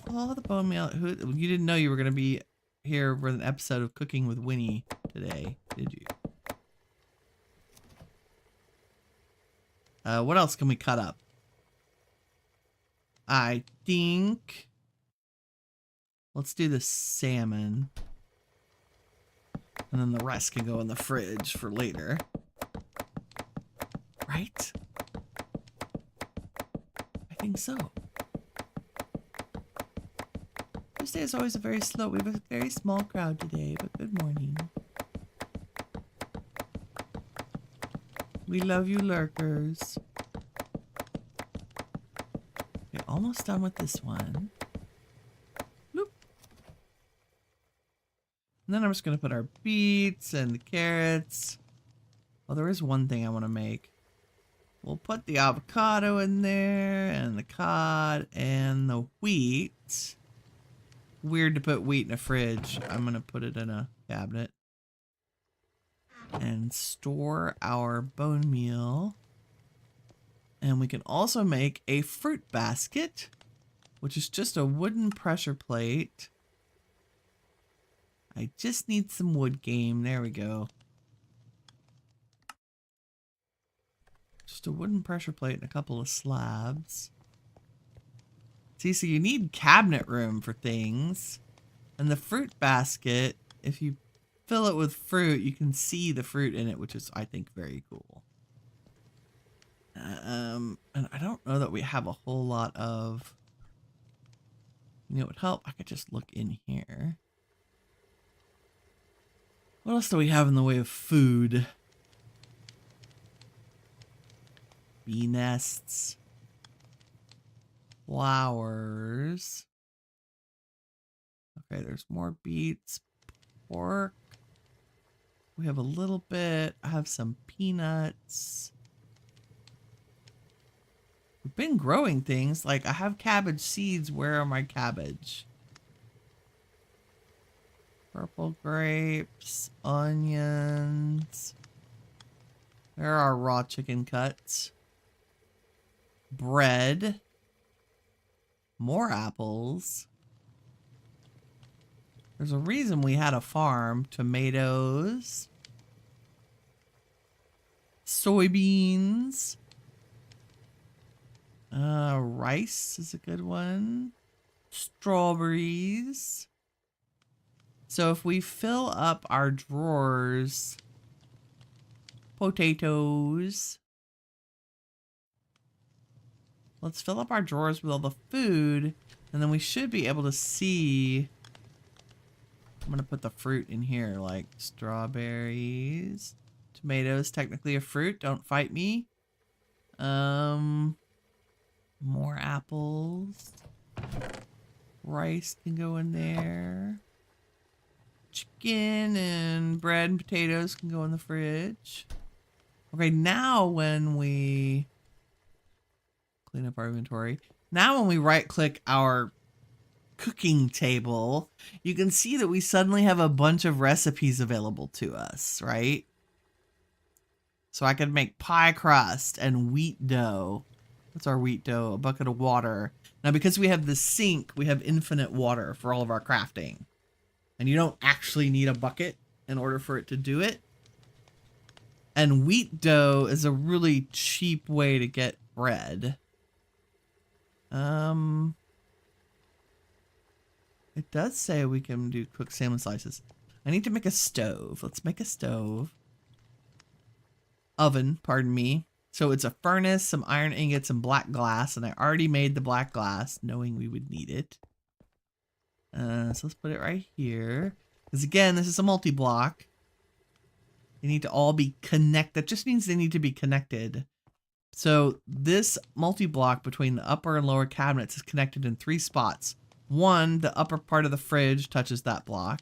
Oh, the bone meal. You didn't know you were going to be here for an episode of Cooking with Winnie today, did you? What else can we cut up? I think... Let's do the salmon. And then the rest can go in the fridge for later. Right? I think so. Tuesday is always very slow. We have a very small crowd today, but good morning. We love you, lurkers. Okay, almost done with this one. Bloop. And then I'm just going to put our beets and the carrots. Well, there is one thing I want to make. We'll put the avocado in there, and the cod, and the wheat. Weird to put wheat in a fridge. I'm going to put it in a cabinet. And store our bone meal. And we can also make a fruit basket, which is just a wooden pressure plate. I just need some wood game. There we go. Just a wooden pressure plate and a couple of slabs. See, so you need cabinet room for things. And the fruit basket, if you fill it with fruit, you can see the fruit in it, which is, I think, very cool. And I don't know that we have a whole lot of... You know, it would help. I could just look in here. What else do we have in the way of food? Bee nests. Flowers. Okay, there's more beets. Pork. We have a little bit. I have some peanuts. We've been growing things. Like, I have cabbage seeds. Where are my cabbage? Purple grapes. Onions. There are raw chicken cuts. Bread. More apples. There's a reason we had a farm. Tomatoes. Soybeans. Rice is a good one. Strawberries. So if we fill up our drawers, potatoes. Let's fill up our drawers with all the food, and then we should be able to see I'm gonna put the fruit in here, like strawberries, tomatoes, technically a fruit. Don't fight me. More apples. Rice can go in there. Chicken and bread and potatoes can go in the fridge. Okay, now when we clean up our inventory, now when we right click our cooking table, you can see that we suddenly have a bunch of recipes available to us, right? So I could make pie crust and wheat dough. What's our wheat dough? A bucket of water. Now, because we have the sink, we have infinite water for all of our crafting. And you don't actually need a bucket in order for it to do it. And wheat dough is a really cheap way to get bread. It does say we can do cooked salmon slices. I need to make a stove. Let's make a stove. Oven, pardon me. So it's a furnace, some iron ingots, and black glass. And I already made the black glass, knowing we would need it. So let's put it right here. Because again, this is a multi-block. They need to all be connected. That just means they need to be connected. So this multi-block between the upper and lower cabinets is connected in 3 spots. One, the upper part of the fridge touches that block.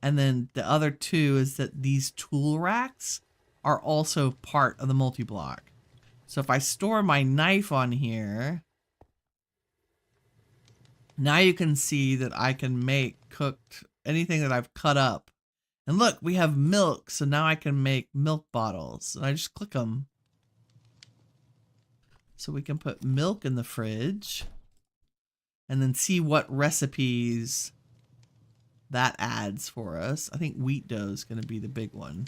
And then the other 2 is that these tool racks are also part of the multi-block. So if I store my knife on here, now you can see that I can make cooked anything that I've cut up. And look, we have milk, so now I can make milk bottles. And I just click them. So we can put milk in the fridge. And then see what recipes that adds for us. I think wheat dough is going to be the big one.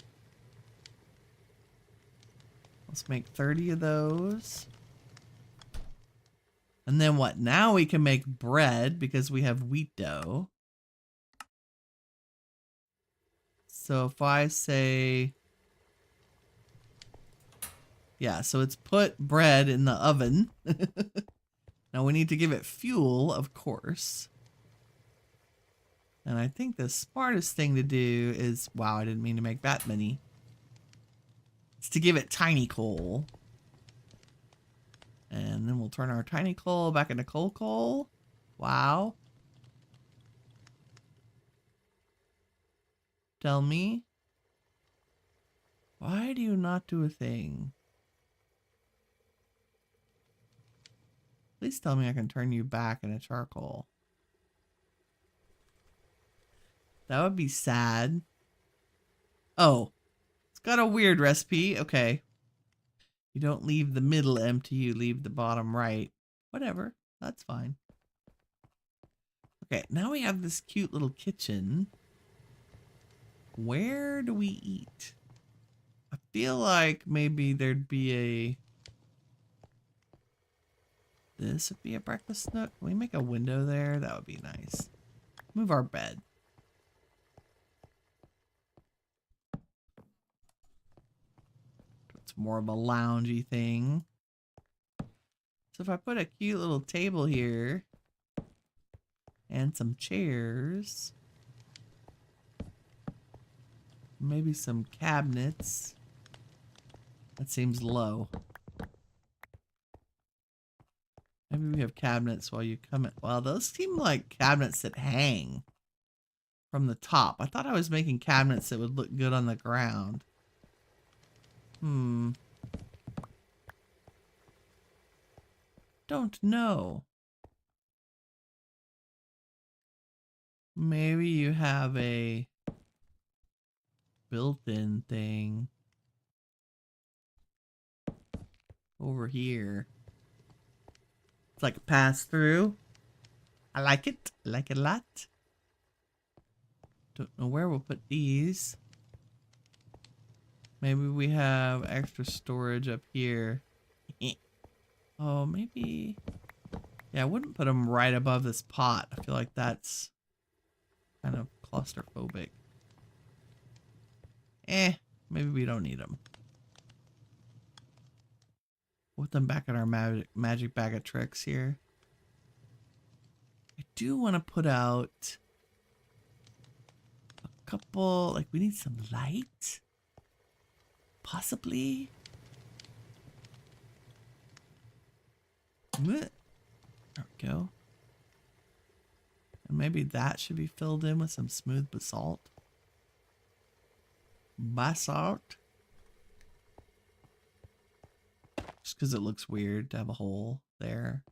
Let's make 30 of those. And then what? Now we can make bread because we have wheat dough. So if I say... Yeah, so it's put bread in the oven. Now we need to give it fuel, of course. And I think the smartest thing to do is... Wow, I didn't mean to make that many. It's to give it tiny coal. And then we'll turn our tiny coal back into coal. Wow. Tell me. Why do you not do a thing? Please tell me I can turn you back into charcoal. That would be sad. Oh. It's got a weird recipe. Okay. You don't leave the middle empty, you leave the bottom right. Whatever. That's fine. Okay, now we have this cute little kitchen. Where do we eat? I feel like maybe there'd be a... This would be a breakfast nook. Can we make a window there? That would be nice. Move our bed. It's more of a loungy thing. So if I put a cute little table here and some chairs, maybe some cabinets. That seems low. Maybe we have cabinets while you come in. Well, those seem like cabinets that hang from the top. I thought I was making cabinets that would look good on the ground. Don't know. Maybe you have a built-in thing over here. It's like a pass-through. I like it. I like it a lot. Don't know where we'll put these. Maybe we have extra storage up here. Oh, maybe... Yeah, I wouldn't put them right above this pot. I feel like that's kind of claustrophobic. Maybe we don't need them. Put them back in our magic bag of tricks here. I do want to put out couple, like we need some light. Possibly. There we go. And maybe that should be filled in with some smooth basalt. Basalt. Just because it looks weird to have a hole there.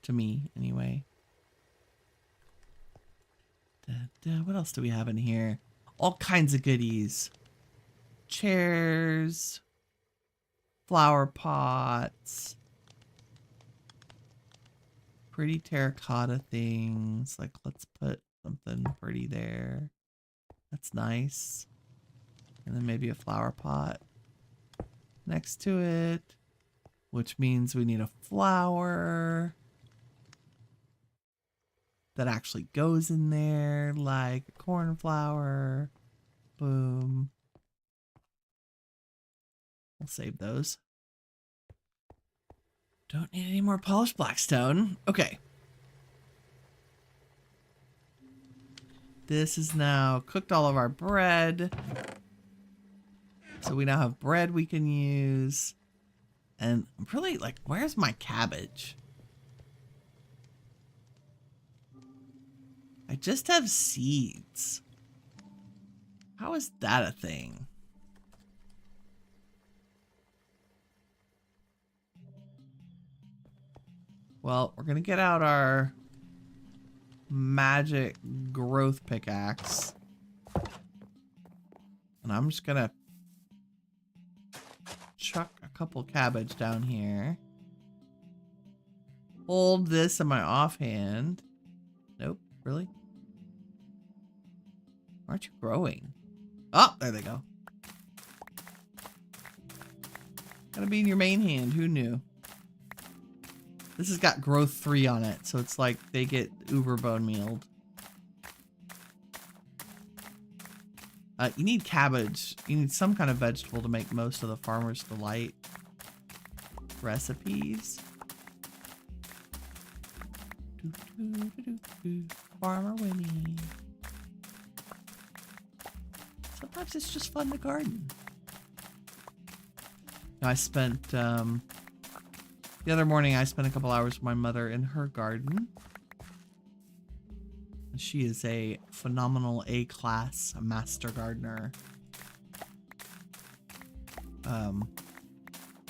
To me, anyway. What else do we have in here? All kinds of goodies. Chairs. Flower pots. Pretty terracotta things. Like, let's put something pretty there. That's nice. And then maybe a flower pot next to it, which means we need a flower that actually goes in there, like a cornflower. Boom. We'll save those. Don't need any more polished blackstone. Okay. This is now cooked all of our bread. So we now have bread we can use. And I'm really like, where's my cabbage? I just have seeds. How is that a thing? Well, we're gonna get out our magic growth pickaxe. And I'm just gonna chuck a couple cabbage down here. Hold this in my offhand. Nope, really? Aren't you growing? Oh, there they go. Gotta be in your main hand, who knew? This has got growth 3 on it, so it's like they get uber bone mealed. You need cabbage. You need some kind of vegetable to make most of the Farmer's Delight recipes. Farmer Winnie. Sometimes it's just fun to garden. I spent, the other morning I spent a couple hours with my mother in her garden. She is a phenomenal A-class master gardener.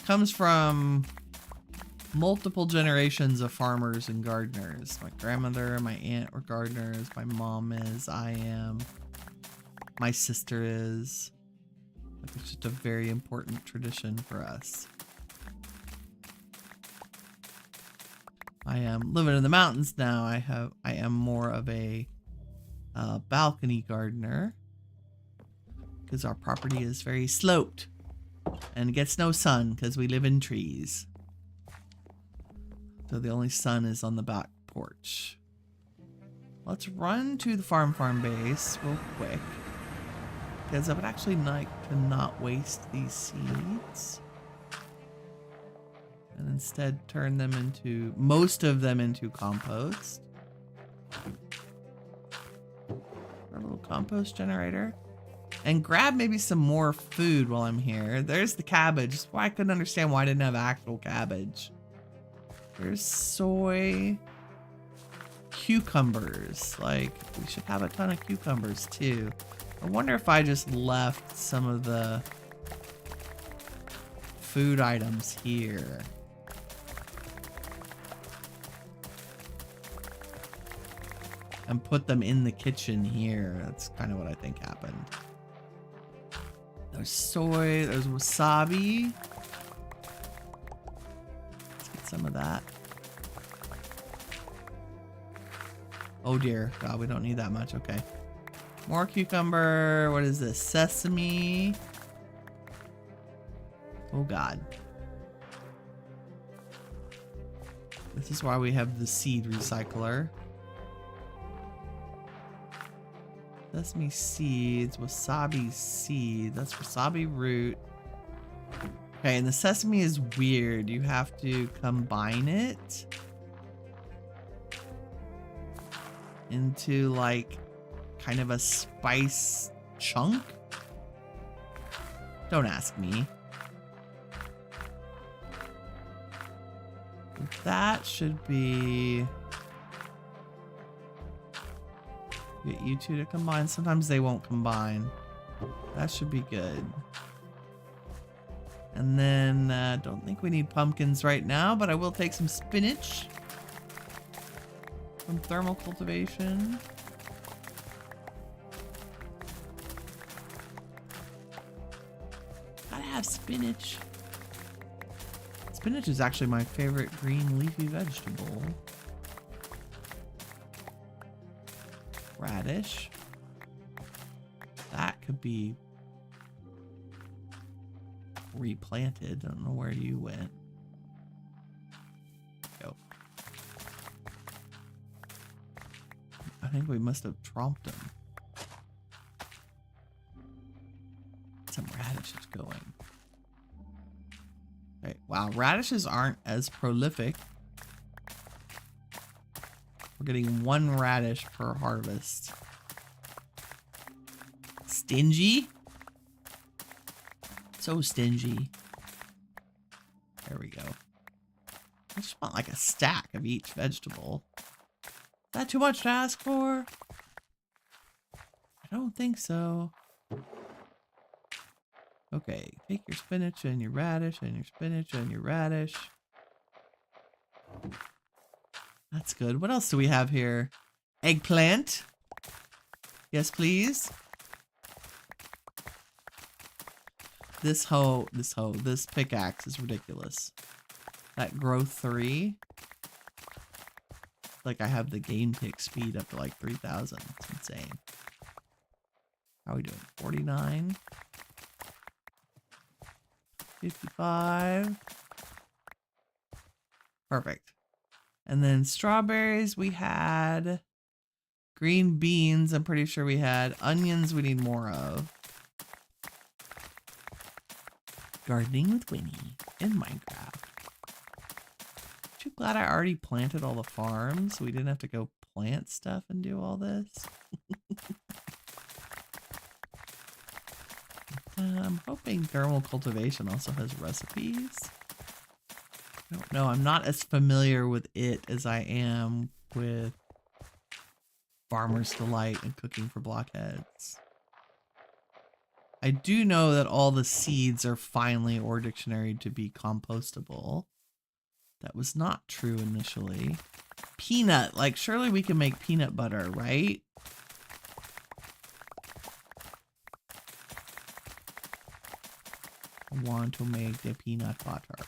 Comes from multiple generations of farmers and gardeners. My grandmother and my aunt were gardeners. My mom is. I am. My sister is. It's just a very important tradition for us. I am living in the mountains now. I am more of a balcony gardener because our property is very sloped and gets no sun because we live in trees. So the only sun is on the back porch. Let's run to the farm base real quick because I would actually like to not waste these seeds. And instead turn them into, most of them into compost. Our little compost generator. And grab maybe some more food while I'm here. There's the cabbage. That's why I couldn't understand why I didn't have actual cabbage. There's soy. Cucumbers. Like, we should have a ton of cucumbers too. I wonder if I just left some of the food items here. And put them in the kitchen here. That's kind of what I think happened. There's soy, there's wasabi. Let's get some of that. Oh dear, God, we don't need that much, okay. More cucumber, what is this? Sesame. Oh God. This is why we have the seed recycler. Sesame seeds, wasabi seed. That's wasabi root. Okay, and the sesame is weird. You have to combine it into like kind of a spice chunk. Don't ask me. That should be... Get you two to combine. Sometimes they won't combine. That should be good. And then, don't think we need pumpkins right now, but I will take some spinach from thermal cultivation. Gotta have spinach. Spinach is actually my favorite green leafy vegetable. Radish. That could be replanted. I don't know where you went. Go. I think we must have tromped them. Some radishes going. Okay, wow, radishes aren't as prolific. We're getting 1 radish per harvest. Stingy? So stingy. There we go. I just want like a stack of each vegetable. Is that too much to ask for? I don't think so. Okay, take your spinach and your radish and your spinach and your radish. That's good. What else do we have here? Eggplant. Yes, please. This pickaxe is ridiculous. That growth 3. Like I have the game pick speed up to like 3,000. It's insane. How are we doing? 49. 55. Perfect. And then strawberries, we had green beans. I'm pretty sure we had onions we need more of. Gardening with Winnie in Minecraft. Aren't you glad I already planted all the farms so we didn't have to go plant stuff and do all this? I'm hoping thermal cultivation also has recipes. I don't know. I'm not as familiar with it as I am with Farmer's Delight and cooking for blockheads. I do know that all the seeds are finally or dictionary to be compostable. That was not true initially. Peanut, like surely we can make peanut butter, right? I want to make the peanut butter.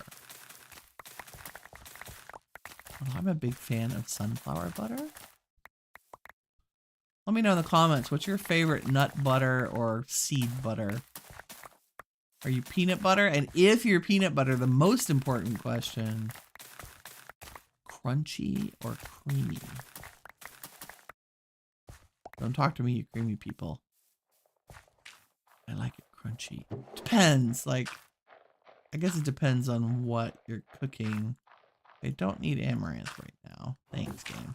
Oh, I'm a big fan of sunflower butter. Let me know in the comments, what's your favorite nut butter or seed butter? Are you peanut butter? And if you're peanut butter, the most important question, crunchy or creamy? Don't talk to me, you creamy people. I like it crunchy. Depends, like, I guess it depends on what you're cooking. I don't need amaranth right now. Thanks, game.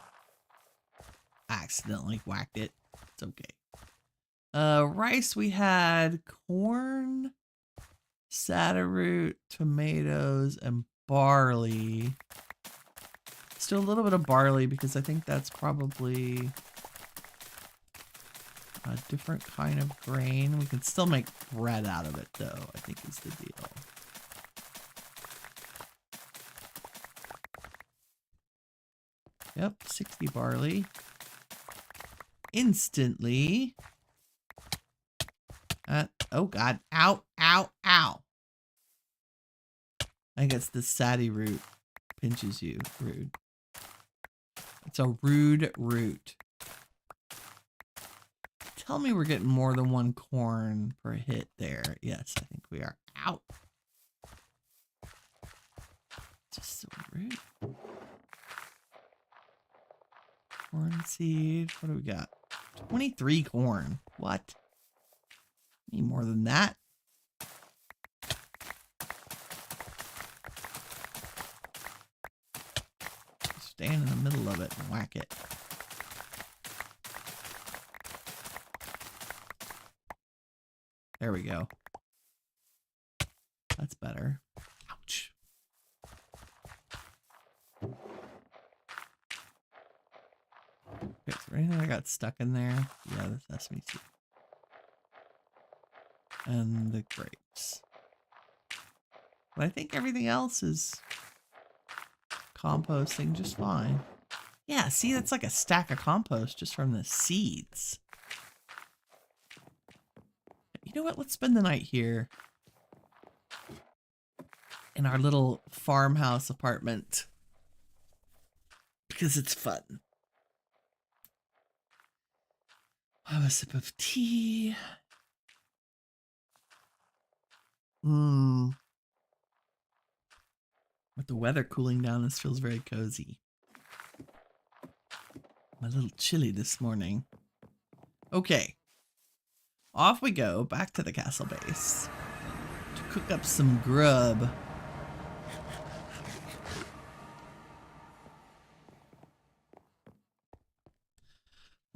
I accidentally whacked it. It's okay. Rice, we had corn, saddleroot, tomatoes, and barley. Still a little bit of barley because I think that's probably a different kind of grain. We can still make bread out of it though, I think is the deal. Yep, 60 barley. Instantly. Oh god. Ow, ow, ow. I guess the saddy root pinches you. Rude. It's a rude root. Tell me we're getting more than 1 corn per hit there. Yes, I think we are. Ow. Just so rude. Corn seed. What do we got? 23 corn. What? Need more than that. Stand in the middle of it and whack it. There we go. That's better. Ouch. Okay, is there anything that got stuck in there? Yeah, the sesame seed. And the grapes. But I think everything else is composting just fine. Yeah, see, that's like a stack of compost just from the seeds. You know what? Let's spend the night here in our little farmhouse apartment because it's fun. Have a sip of tea. With the weather cooling down, this feels very cozy. I'm a little chilly this morning. Okay. Off we go, back to the castle base to cook up some grub.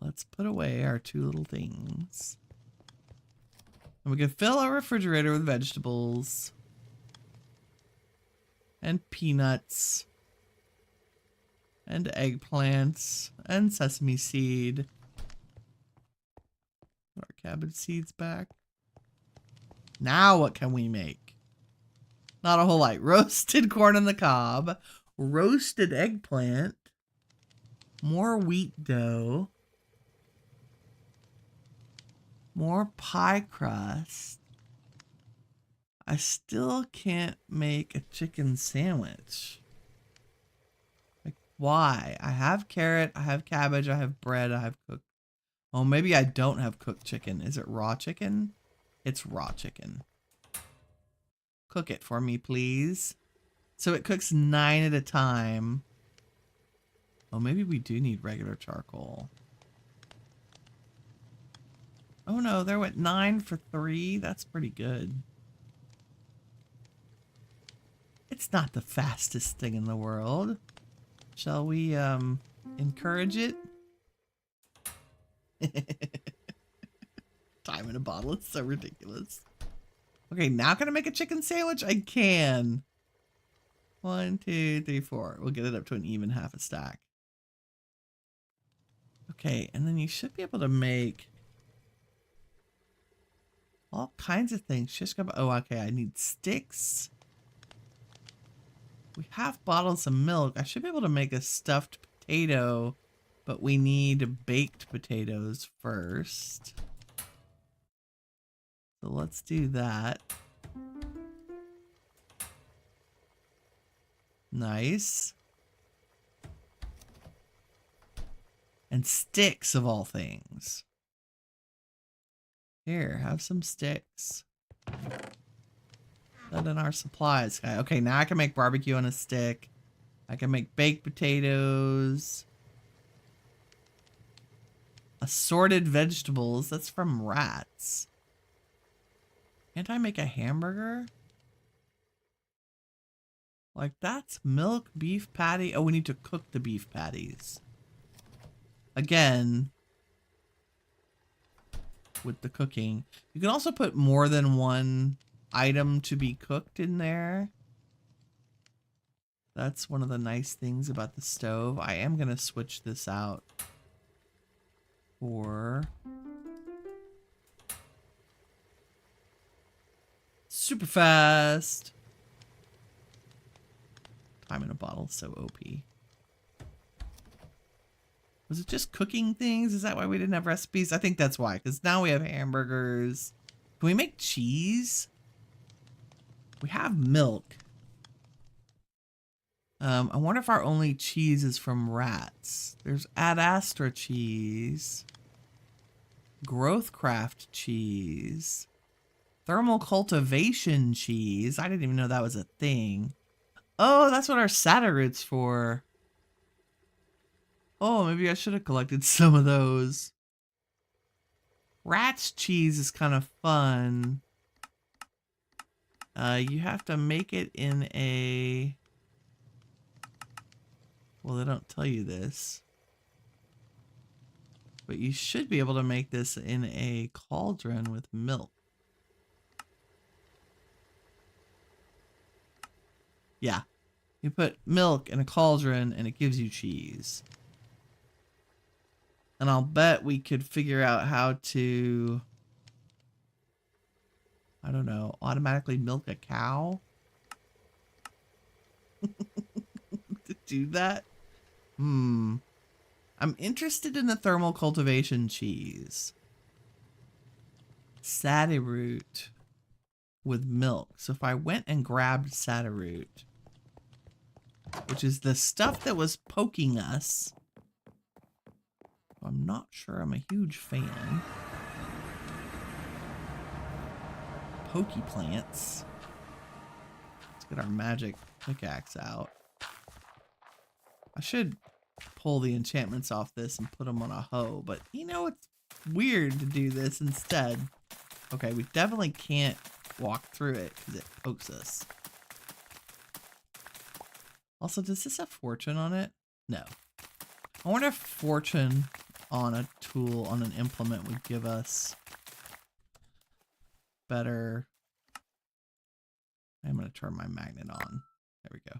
Let's put away our two little things. And we can fill our refrigerator with vegetables. And peanuts. And eggplants. And sesame seed. Put our cabbage seeds back. Now what can we make? Not a whole lot. Roasted corn on the cob. Roasted eggplant. More wheat dough. More pie crust. I still can't make a chicken sandwich. Like, why? I have carrot, I have cabbage, I have bread, I have cooked. Oh, maybe I don't have cooked chicken. Is it raw chicken? It's raw chicken. Cook it for me, please. So it cooks 9 at a time. Oh, maybe we do need regular charcoal. Oh no, there went 9 for 3. That's pretty good. It's not the fastest thing in the world. Shall we encourage it? Time in a bottle. It's so ridiculous. Okay, now can I make a chicken sandwich? I can. 1, 2, 3, 4. We'll get it up to an even half a stack. Okay, and then you should be able to make all kinds of things. Just go. Oh, okay. I need sticks. We have bottles of milk. I should be able to make a stuffed potato, but we need baked potatoes first. So let's do that. Nice. And sticks of all things. Here, have some sticks. Put in our supplies. Okay, now I can make barbecue on a stick. I can make baked potatoes. Assorted vegetables. That's from rats. Can't I make a hamburger? Like, that's milk, beef patty. Oh, we need to cook the beef patties. Again, with the cooking. You can also put more than one item to be cooked in there. That's one of the nice things about the stove. I am going to switch this out for super fast. Time in a bottle, so OP. Was it just cooking things? Is that why we didn't have recipes? I think that's why, because now we have hamburgers. Can we make cheese? We have milk. I wonder if our only cheese is from rats. There's Ad Astra cheese. Growthcraft cheese. Thermal cultivation cheese. I didn't even know that was a thing. Oh, that's what our Sata root's for. Oh, maybe I should have collected some of those. Rat's cheese is kind of fun. You have to make it in a... Well, they don't tell you this. But you should be able to make this in a cauldron with milk. Yeah. You put milk in a cauldron and it gives you cheese. And I'll bet we could figure out how to, I don't know, automatically milk a cow? To do that? I'm interested in the thermal cultivation cheese. Sadie root with milk. So if I went and grabbed sadie root, which is the stuff that was poking us, I'm not sure I'm a huge fan. Pokey plants. Let's get our magic pickaxe out. I should pull the enchantments off this and put them on a hoe, but you know, it's weird to do this instead. Okay, we definitely can't walk through it because it pokes us. Also, does this have fortune on it? No. I wonder if fortune on a tool, on an implement, would give us better. I'm going to turn my magnet on. There we go.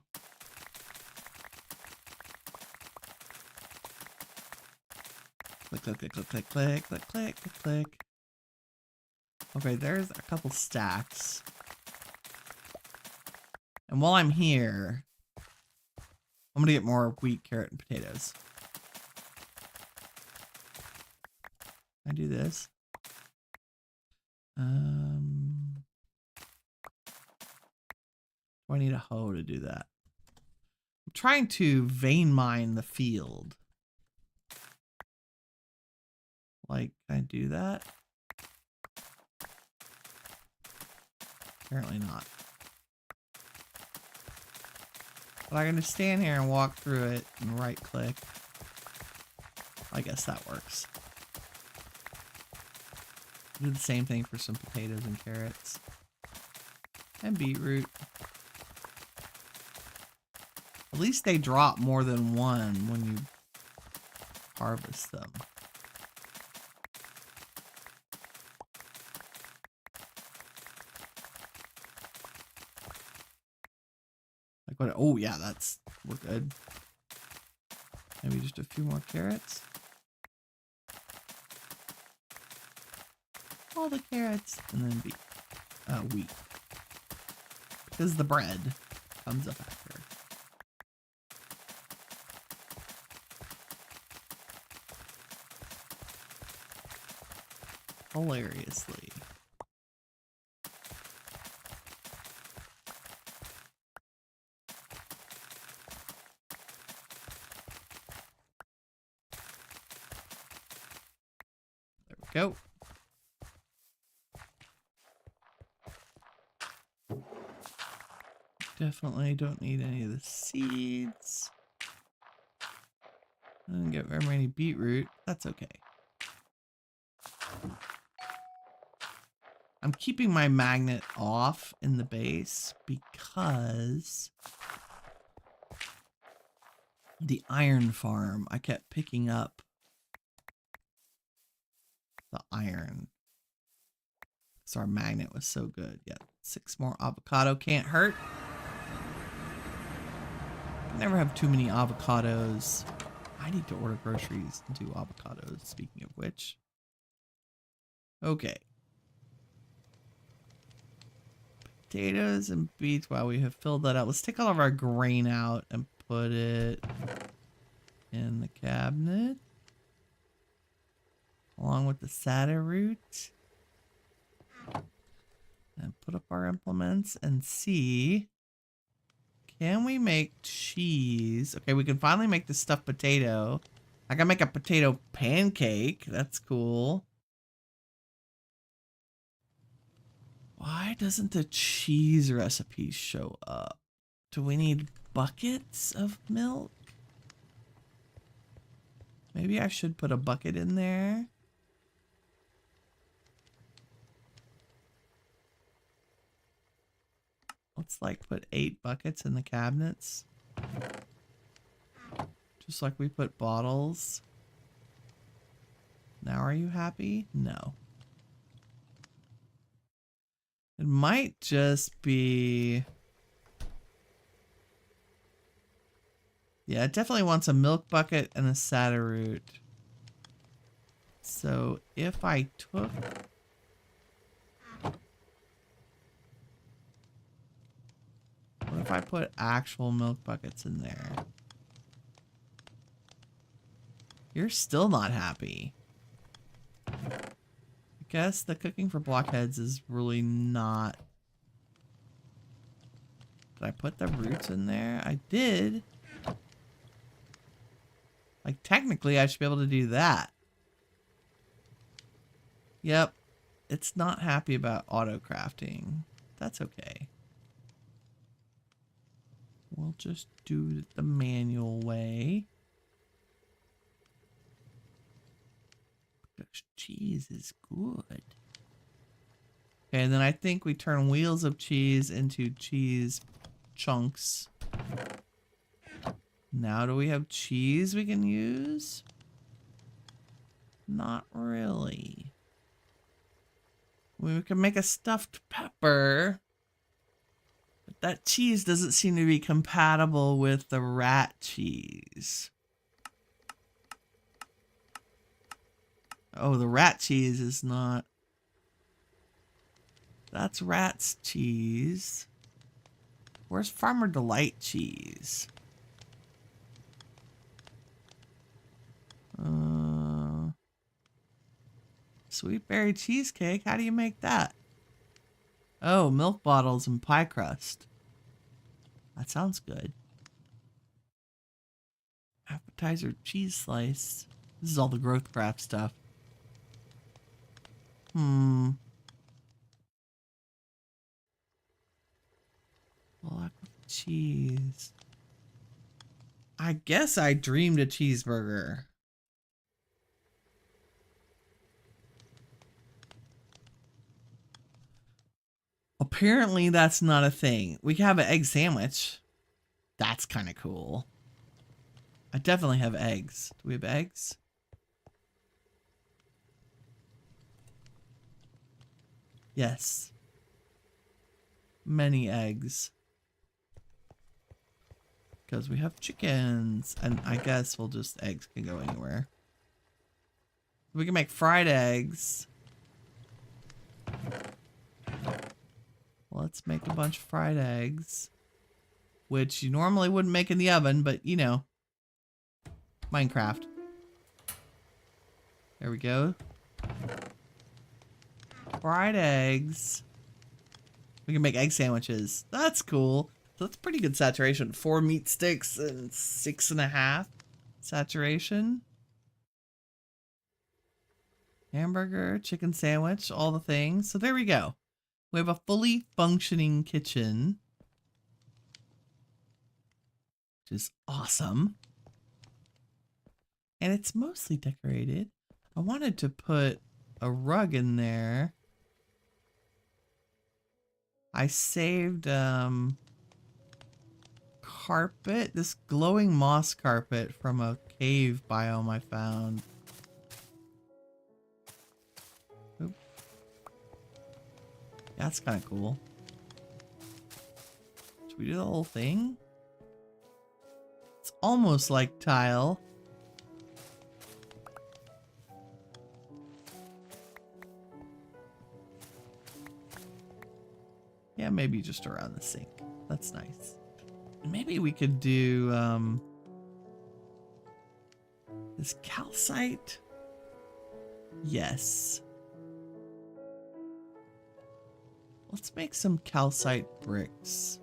Click, click, click, click, click, click, click, click, click, click. Okay, there's a couple stacks. And while I'm here, I'm going to get more wheat, carrot, and potatoes. Can I do this? Do I need a hoe to do that? I'm trying to vein mine the field. Like, can I do that? Apparently not. But I can just stand here and walk through it and right click. I guess that works. Do the same thing for some potatoes and carrots. And beetroot. At least they drop more than one when you harvest them. Like what? Oh yeah, we're good. Maybe just a few more carrots. All the carrots and then wheat. Because the bread comes up after. Hilariously. There we go. Definitely don't need any of the seeds. I didn't get very many beetroot. That's okay. I'm keeping my magnet off in the base because the iron farm, I kept picking up the iron. So our magnet was so good. Yeah, 6 more avocado can't hurt. Never have too many avocados. I need to order groceries and do avocados, speaking of which. Okay. Potatoes and beets. Wow, we have filled that out. Let's take all of our grain out and put it in the cabinet. Along with the sadie root. And put up our implements and see. Can we make cheese? Okay, we can finally make the stuffed potato. I can make a potato pancake. That's cool. Why doesn't the cheese recipe show up? Do we need buckets of milk? Maybe I should put a bucket in there. Let's like put 8 buckets in the cabinets. Just like we put bottles. Now are you happy? No. It might just be Yeah, it definitely wants a milk bucket and a sata root. So if I took... What if I put actual milk buckets in there? You're still not happy. I guess the cooking for blockheads is really not... Did I put the roots in there? I did. Like, technically, I should be able to do that. Yep. It's not happy about auto crafting. That's okay. We'll just do it the manual way. Because cheese is good. Okay, and then I think we turn wheels of cheese into cheese chunks. Now do we have cheese we can use? Not really. We can make a stuffed pepper. But that cheese doesn't seem to be compatible with the rat cheese. Oh, the rat cheese is not. That's rat's cheese. Where's Farmer Delight cheese? Sweet berry cheesecake. How do you make that? Oh, milk bottles and pie crust. That sounds good. Appetizer cheese slice. This is all the growth craft stuff. Black with cheese. I guess I dreamed a cheeseburger. Apparently that's not a thing. We can have an egg sandwich. That's kind of cool. I definitely have eggs. Do we have eggs? Yes. Many eggs. Because we have chickens. And I guess we'll just, eggs can go anywhere. We can make fried eggs. Let's make a bunch of fried eggs. Which you normally wouldn't make in the oven, but you know. Minecraft. There we go. Fried eggs. We can make egg sandwiches. That's cool. So that's pretty good saturation. 4 meat sticks and 6.5 saturation. Hamburger, chicken sandwich, all the things. So there we go. We have a fully functioning kitchen. Which is awesome. And it's mostly decorated. I wanted to put a rug in there. I saved carpet, this glowing moss carpet from a cave biome I found. Oop. That's kind of cool. Should we do the whole thing? It's almost like tile. Yeah, maybe just around the sink. That's nice. Maybe we could do this calcite. Yes. Let's make some calcite bricks.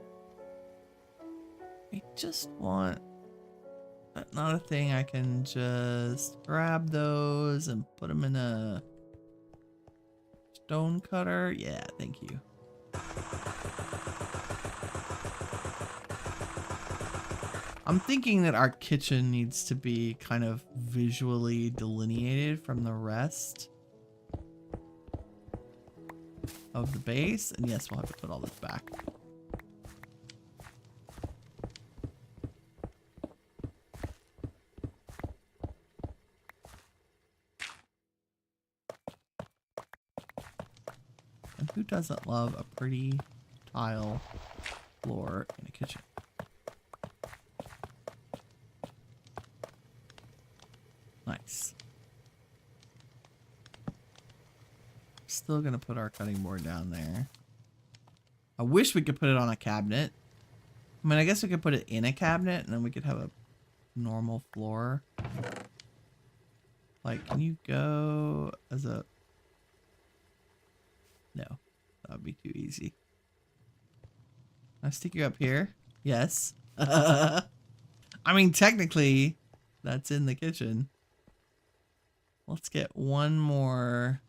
I just want... That's not a thing. I can just grab those and put them in a stone cutter. Yeah, thank you. I'm thinking that our kitchen needs to be kind of visually delineated from the rest of the base. And yes, we'll have to put all this back. And who doesn't love a pretty tile floor in a kitchen? Nice. Still gonna put our cutting board down there. I wish we could put it on a cabinet. I mean, I guess we could put it in a cabinet and then we could have a normal floor. Like, can you go as a... No, that would be too easy. Can I stick you up here? Yes. I mean, technically, that's in the kitchen. Let's get one more.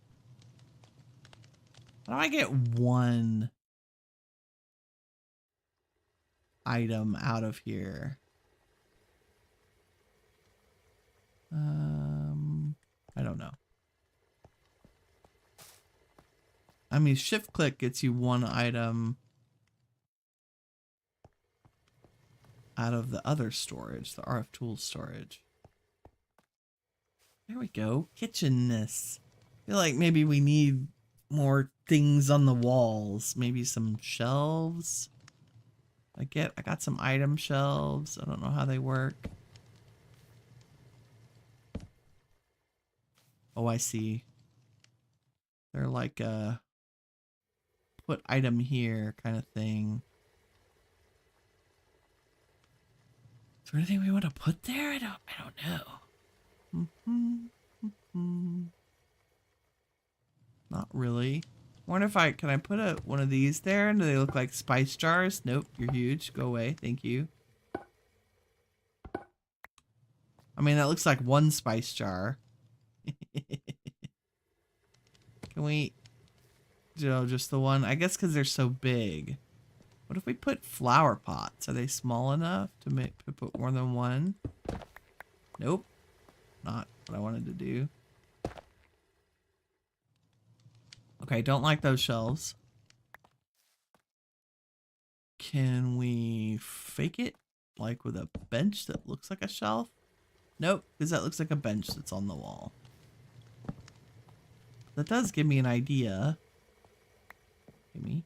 How do I get one item out of here? I don't know. I mean, shift click gets you one item out of the other storage, the RF tools storage. There we go. Kitchenness. I feel like maybe we need more things on the walls. Maybe some shelves. I got some item shelves. I don't know how they work. Oh, I see. They're like a put item here kind of thing. Is there anything we want to put there? I don't know. Not really. I wonder if can I put one of these there? And do they look like spice jars? Nope, you're huge. Go away. Thank you. I mean, that looks like one spice jar. Can we do just the one? I guess because they're so big. What if we put flower pots? Are they small enough to put more than one? Nope. Not what I wanted to do. Okay, don't like those shelves. Can we fake it? Like with a bench that looks like a shelf? Nope, because that looks like a bench that's on the wall. That does give me an idea. Give me.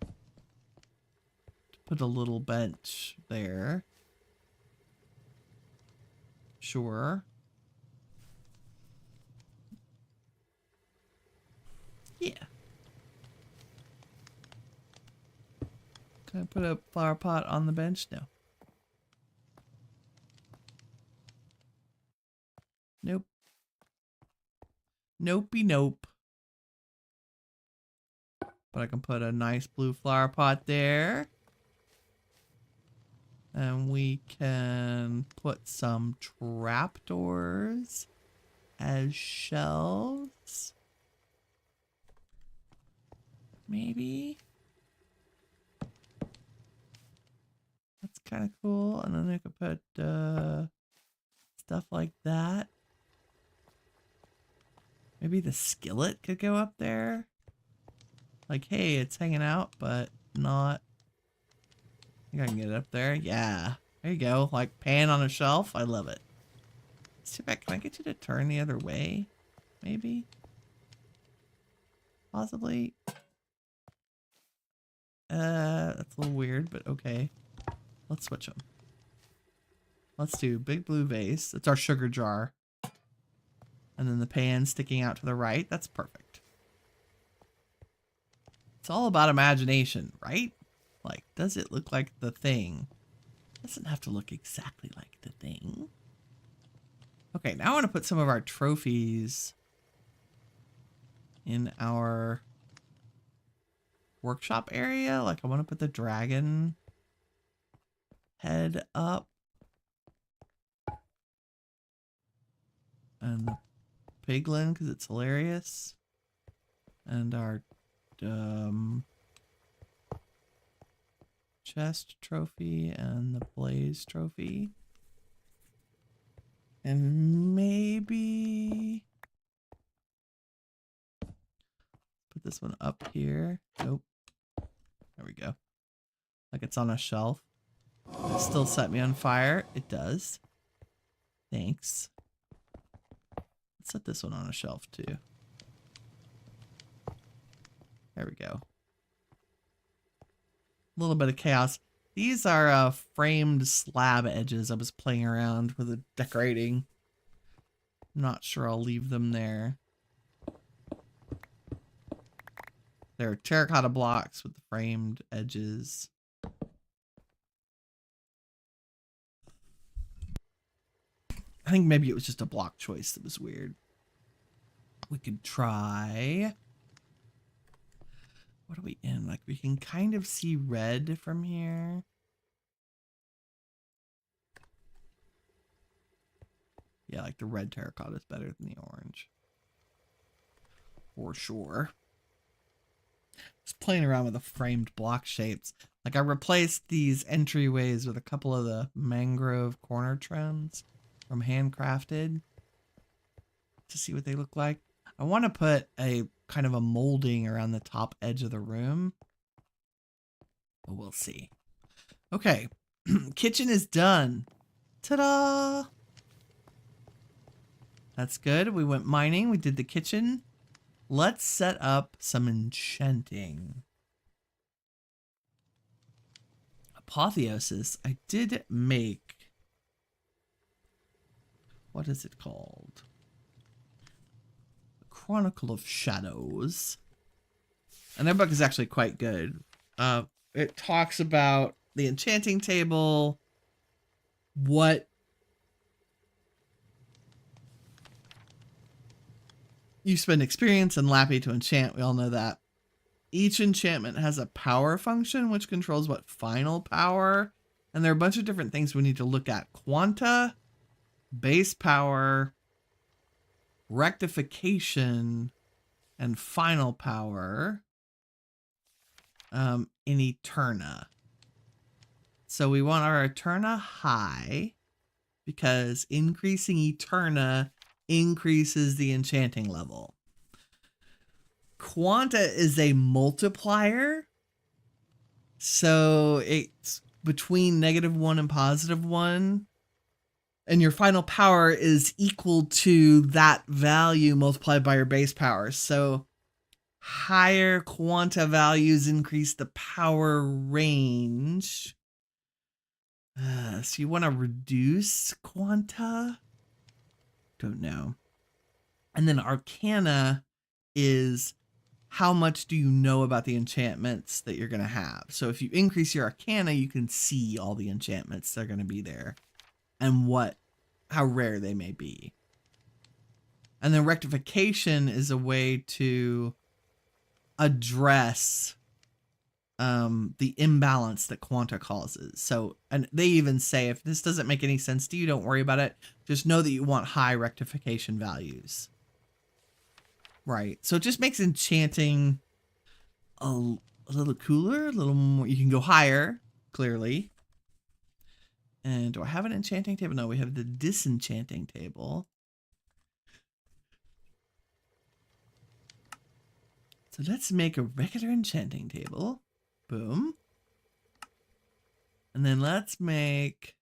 To put a little bench there. Sure. Yeah. Can I put a flower pot on the bench? No. Nope. Nopey nope. But I can put a nice blue flower pot there. And we can put some trapdoors as shelves. Maybe. That's kind of cool. And then I could put stuff like that. Maybe the skillet could go up there. Like, hey, it's hanging out, but not. I think I can get it up there. Yeah. There you go. Like pan on a shelf. I love it. Let's see if can I get you to turn the other way? Maybe? Possibly? That's a little weird, but okay. Let's switch them. Let's do big blue vase. It's our sugar jar. And then the pan sticking out to the right. That's perfect. It's all about imagination, right? Like, does it look like the thing? It doesn't have to look exactly like the thing. Okay, now I want to put some of our trophies in our workshop area. Like, I want to put the dragon head up. And the piglin, because it's hilarious. And our chest trophy and the blaze trophy. And maybe put this one up here. Nope. There we go. Like it's on a shelf. It still set me on fire. It does. Thanks. Let's set this one on a shelf too. There we go. A little bit of chaos. These are framed slab edges I was playing around with decorating. Not sure I'll leave them there. They're terracotta blocks with the framed edges. I think maybe it was just a block choice that was weird. We could try. What are we in? Like, we can kind of see red from here. Yeah, like the red terracotta is better than the orange. For sure. Just playing around with the framed block shapes. Like, I replaced these entryways with a couple of the mangrove corner trims from Handcrafted to see what they look like. I want to put a kind of a molding around the top edge of the room, but we'll see. Okay, kitchen is done. Ta-da! That's good. We went mining. We did the kitchen. Let's set up some enchanting. Apotheosis. I did make... What is it called? The Chronicle of Shadows. And their book is actually quite good. It talks about the enchanting table, what you spend experience and Lappy to enchant. We all know that. Each enchantment has a power function, which controls what final power. And there are a bunch of different things we need to look at. Quanta, base power, rectification, and final power in Eterna. So we want our Eterna high because increasing Eterna increases the enchanting level. Quanta is a multiplier. So it's between -1 and +1. And your final power is equal to that value multiplied by your base power. So higher quanta values increase the power range. So you want to reduce quanta? Don't know. And then Arcana is how much do you know about the enchantments that you're going to have. So if you increase your Arcana, you can see all the enchantments that are going to be there and how rare they may be. And then rectification is a way to address the imbalance that quanta causes. So, and they even say, if this doesn't make any sense to you, don't worry about it. Just know that you want high rectification values. Right. So it just makes enchanting a little cooler, a little more. You can go higher, clearly. And do I have an enchanting table? No, we have the disenchanting table. So let's make a regular enchanting table. Boom. And then let's make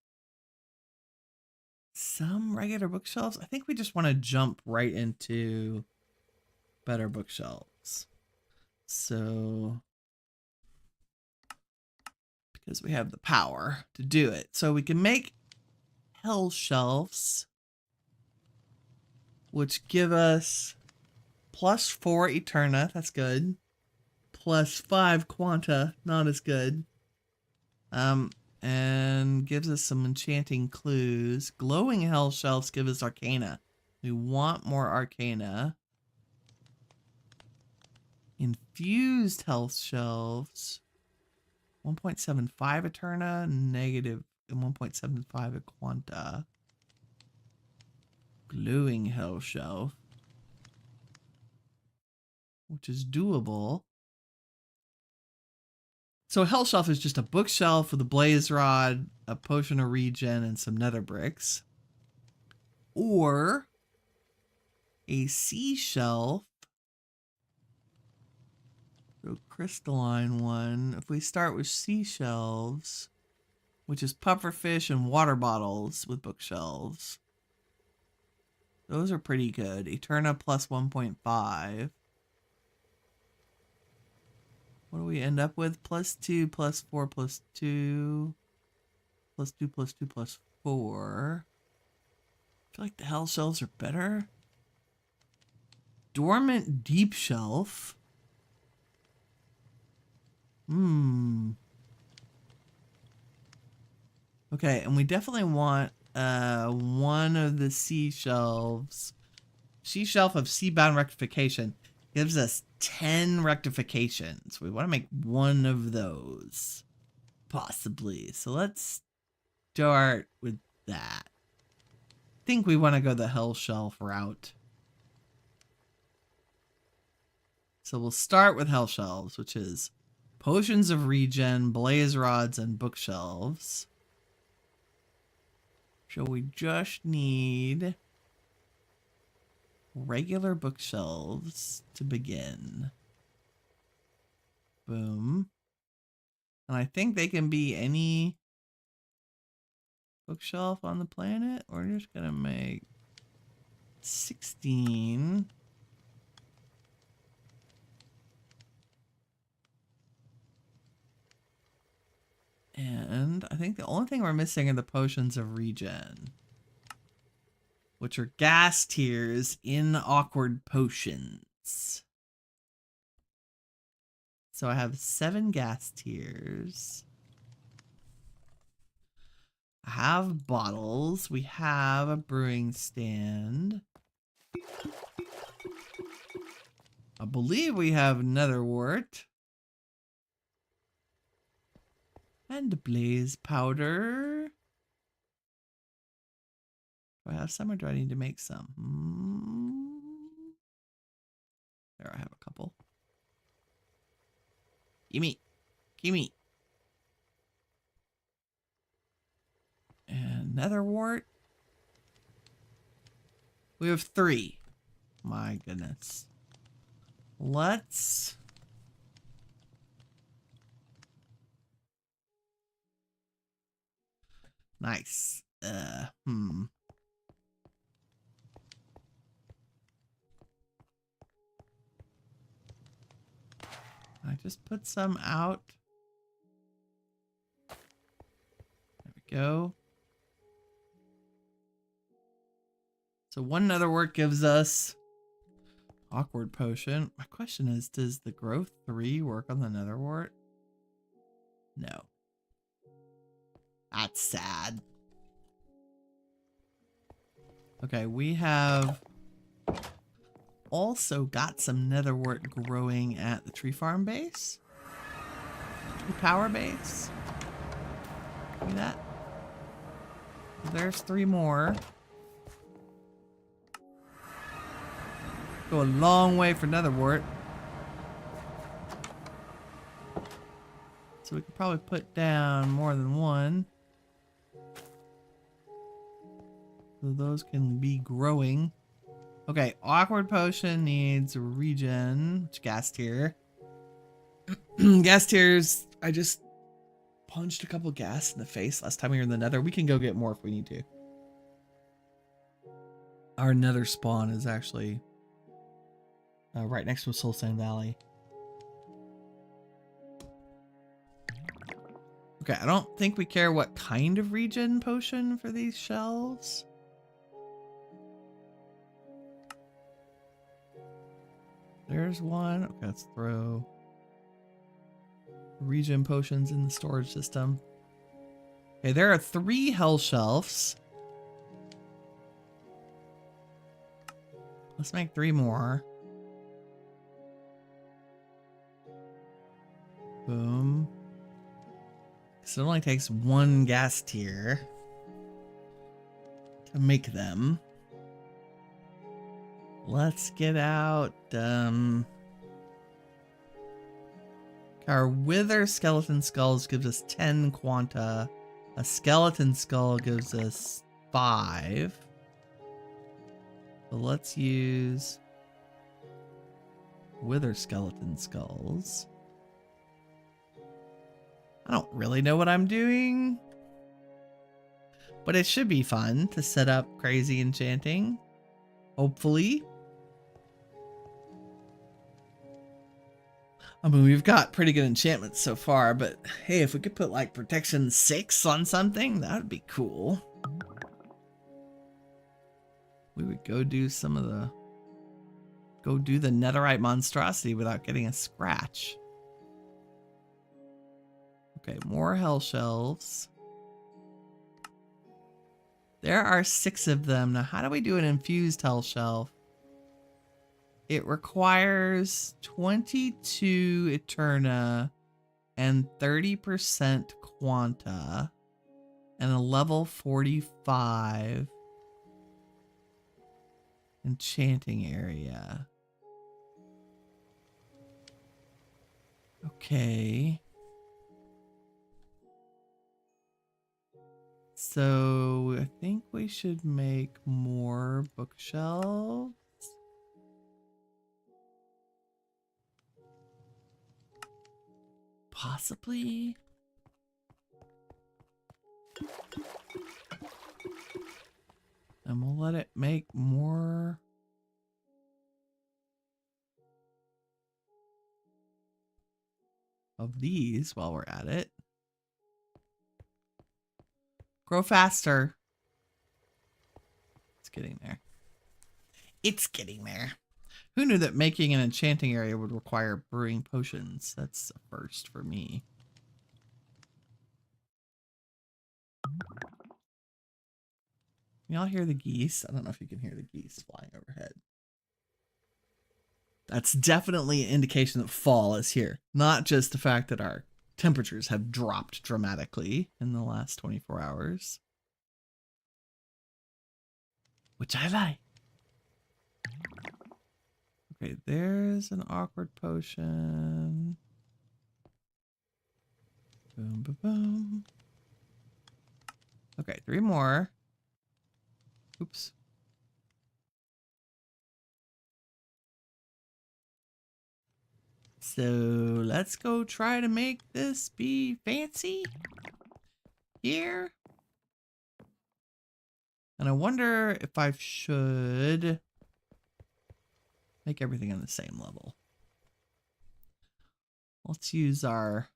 some regular bookshelves. I think we just want to jump right into better bookshelves. So, because we have the power to do it. So we can make hell shelves, which give us +4 Eterna. That's good. +5 Quanta, not as good. And gives us some enchanting clues. Glowing hell shelves give us Arcana. We want more Arcana. Infused health shelves. 1.75 Eterna, negative, and 1.75 at Quanta. Glowing hell shelf, which is doable. So a hell shelf is just a bookshelf with a blaze rod, a potion of regen, and some nether bricks. Or a sea shelf. So crystalline one. If we start with sea shelves, which is pufferfish and water bottles with bookshelves. Those are pretty good. Eterna +1.5. What do we end up with? +2, +4, +2. +2, +2, +4. feel like the hell shelves are better. Dormant deep shelf. Okay, and we definitely want one of the sea shelves. Sea shelf of seabound rectification gives us 10 rectifications. We want to make one of those, possibly. So let's start with that. I think we want to go the hell shelf route. So we'll start with hell shelves, which is potions of regen, blaze rods, and bookshelves. So we just need regular bookshelves to begin. Boom. And I think they can be any bookshelf on the planet. We're just gonna make 16. And I think the only thing we're missing are the potions of regen, which are gas tiers in awkward potions. So I have 7 gas tiers. I have bottles. We have a brewing stand. I believe we have netherwort. And blaze powder. Do I have some or do I need to make some? There, I have a couple. Gimme. Gimme. And netherwort. We have 3. My goodness. Let's... Nice. I just put some out. There we go. So one netherwort gives us awkward potion. My question is, does the growth 3 work on the netherwort? No. That's sad. Okay, we have also got some netherwort growing at the tree farm base. Tree power base. Look at that. There's 3 more. Go a long way for netherwort. So we could probably put down more than one. So those can be growing. Okay, awkward potion needs regen, which gas tier. Gas tiers, I just punched a couple gas in the face last time we were in the nether. We can go get more if we need to. Our nether spawn is actually right next to a Soul Sand Valley. Okay, I don't think we care what kind of regen potion for these shelves. There's one. Okay, let's throw regen potions in the storage system. Okay, there are 3 hell shelves. Let's make 3 more. Boom. So it only takes 1 gas tier to make them. Let's get out our wither skeleton skulls gives us 10 quanta. A skeleton skull gives us 5. So let's use wither skeleton skulls. I don't really know what I'm doing, but it should be fun to set up crazy enchanting. Hopefully. I mean, we've got pretty good enchantments so far, but hey, if we could put like protection 6 on something, that would be cool. we would go do the netherite monstrosity without getting a scratch. Okay, more hell shelves. There are 6 of them. Now, how do we do an infused hell shelf? It requires 22 Eterna and 30% Quanta and a level 45 enchanting area. Okay. So I think we should make more bookshelves. Possibly. And we'll let it make more. Of these while we're at it. Grow faster. It's getting there. It's getting there. Who knew that making an enchanting area would require brewing potions? That's a first for me. Y'all hear the geese? I don't know if you can hear the geese flying overhead. That's definitely an indication that fall is here. Not just the fact that our temperatures have dropped dramatically in the last 24 hours. Which I like. Okay, there's an awkward potion. Boom, boom, boom. Okay, 3 more. Oops. So let's go try to make this be fancy here. And I wonder if I should make everything on the same level. Let's use our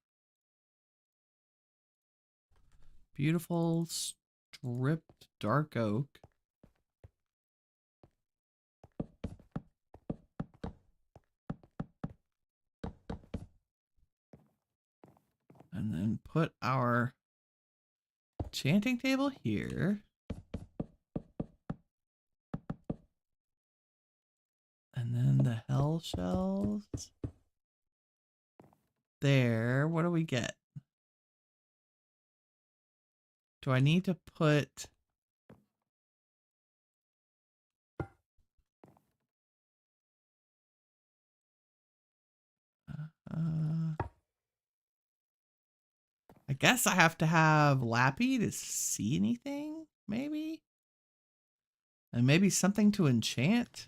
beautiful stripped dark oak. And then put our enchanting table here. And then the hell shells. There. What do we get? Do I need to put... I guess I have to have Lappy to see anything, maybe? And maybe something to enchant?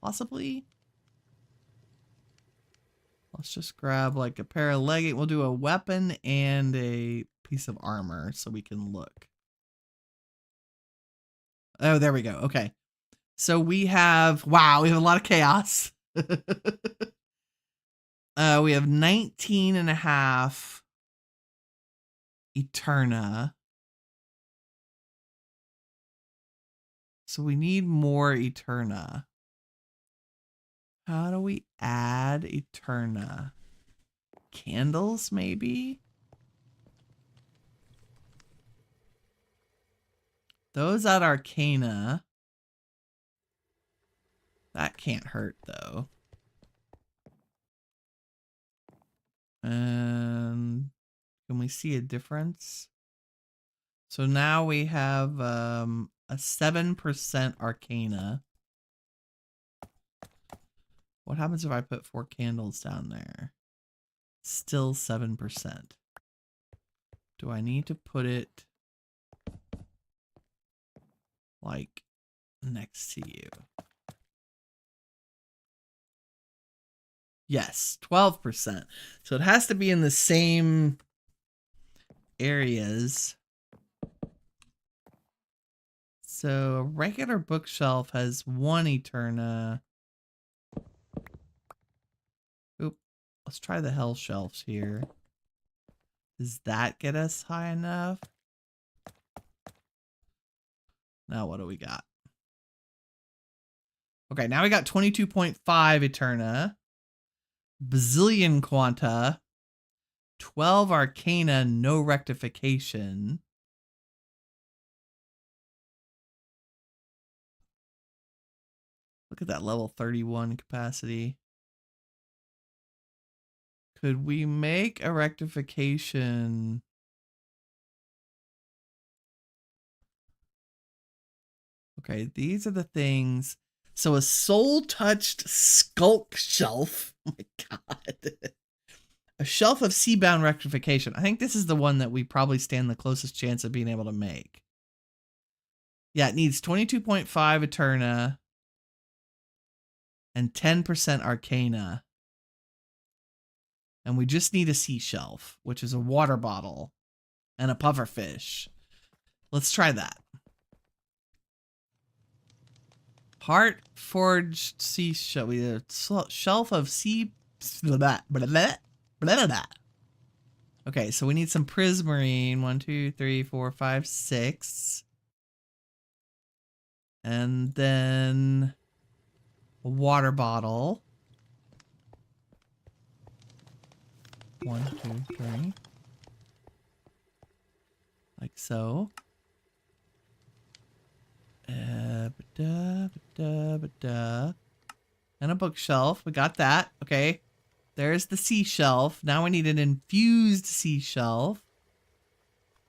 Possibly? Let's just grab like a pair of leggings. We'll do a weapon and a piece of armor so we can look. Oh, there we go. Okay. So we have, wow, we have a lot of chaos. We have 19.5 Eterna. So we need more Eterna. How do we add Eterna? Candles, maybe? Those at Arcana. That can't hurt, though. And can we see a difference? So now we have a 7% Arcana. What happens if I put 4 candles down there? Still 7%. Do I need to put it like next to you? Yes, 12%. So it has to be in the same areas. So a regular bookshelf has 1 Eterna. Oop. Let's try the hell shelves here. Does that get us high enough? Now what do we got? Okay, now we got 22.5 Eterna, bazillion Quanta, 12 Arcana, no rectification. Look at that level 31 capacity. Could we make a rectification? Okay, these are the things. So a soul-touched skulk shelf. Oh my god. A shelf of seabound rectification. I think this is the one that we probably stand the closest chance of being able to make. Yeah, it needs 22.5 Eterna and 10% Arcana. And we just need a sea shelf, which is a water bottle and a pufferfish. Let's try that. Heart forged sea shelf. We have a shelf of sea. Okay, so we need some prismarine. 1, 2, 3, 4, 5, 6. And then a water bottle. 1, 2, 3. Like so. And a bookshelf. We got that. Okay. There's the sea shelf. Now we need an infused sea shelf.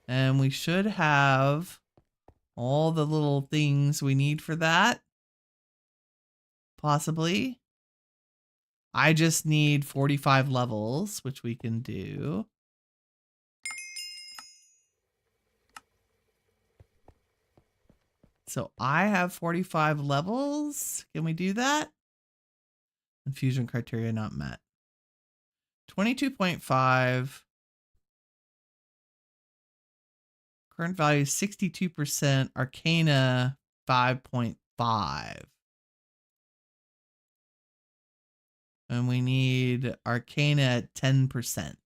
And we should have all the little things we need for that. Possibly. I just need 45 levels, which we can do. So I have 45 levels. Can we do that? Infusion criteria not met. 22.5. Current value is 62%. Arcana 5.5. And we need Arcana at 10%.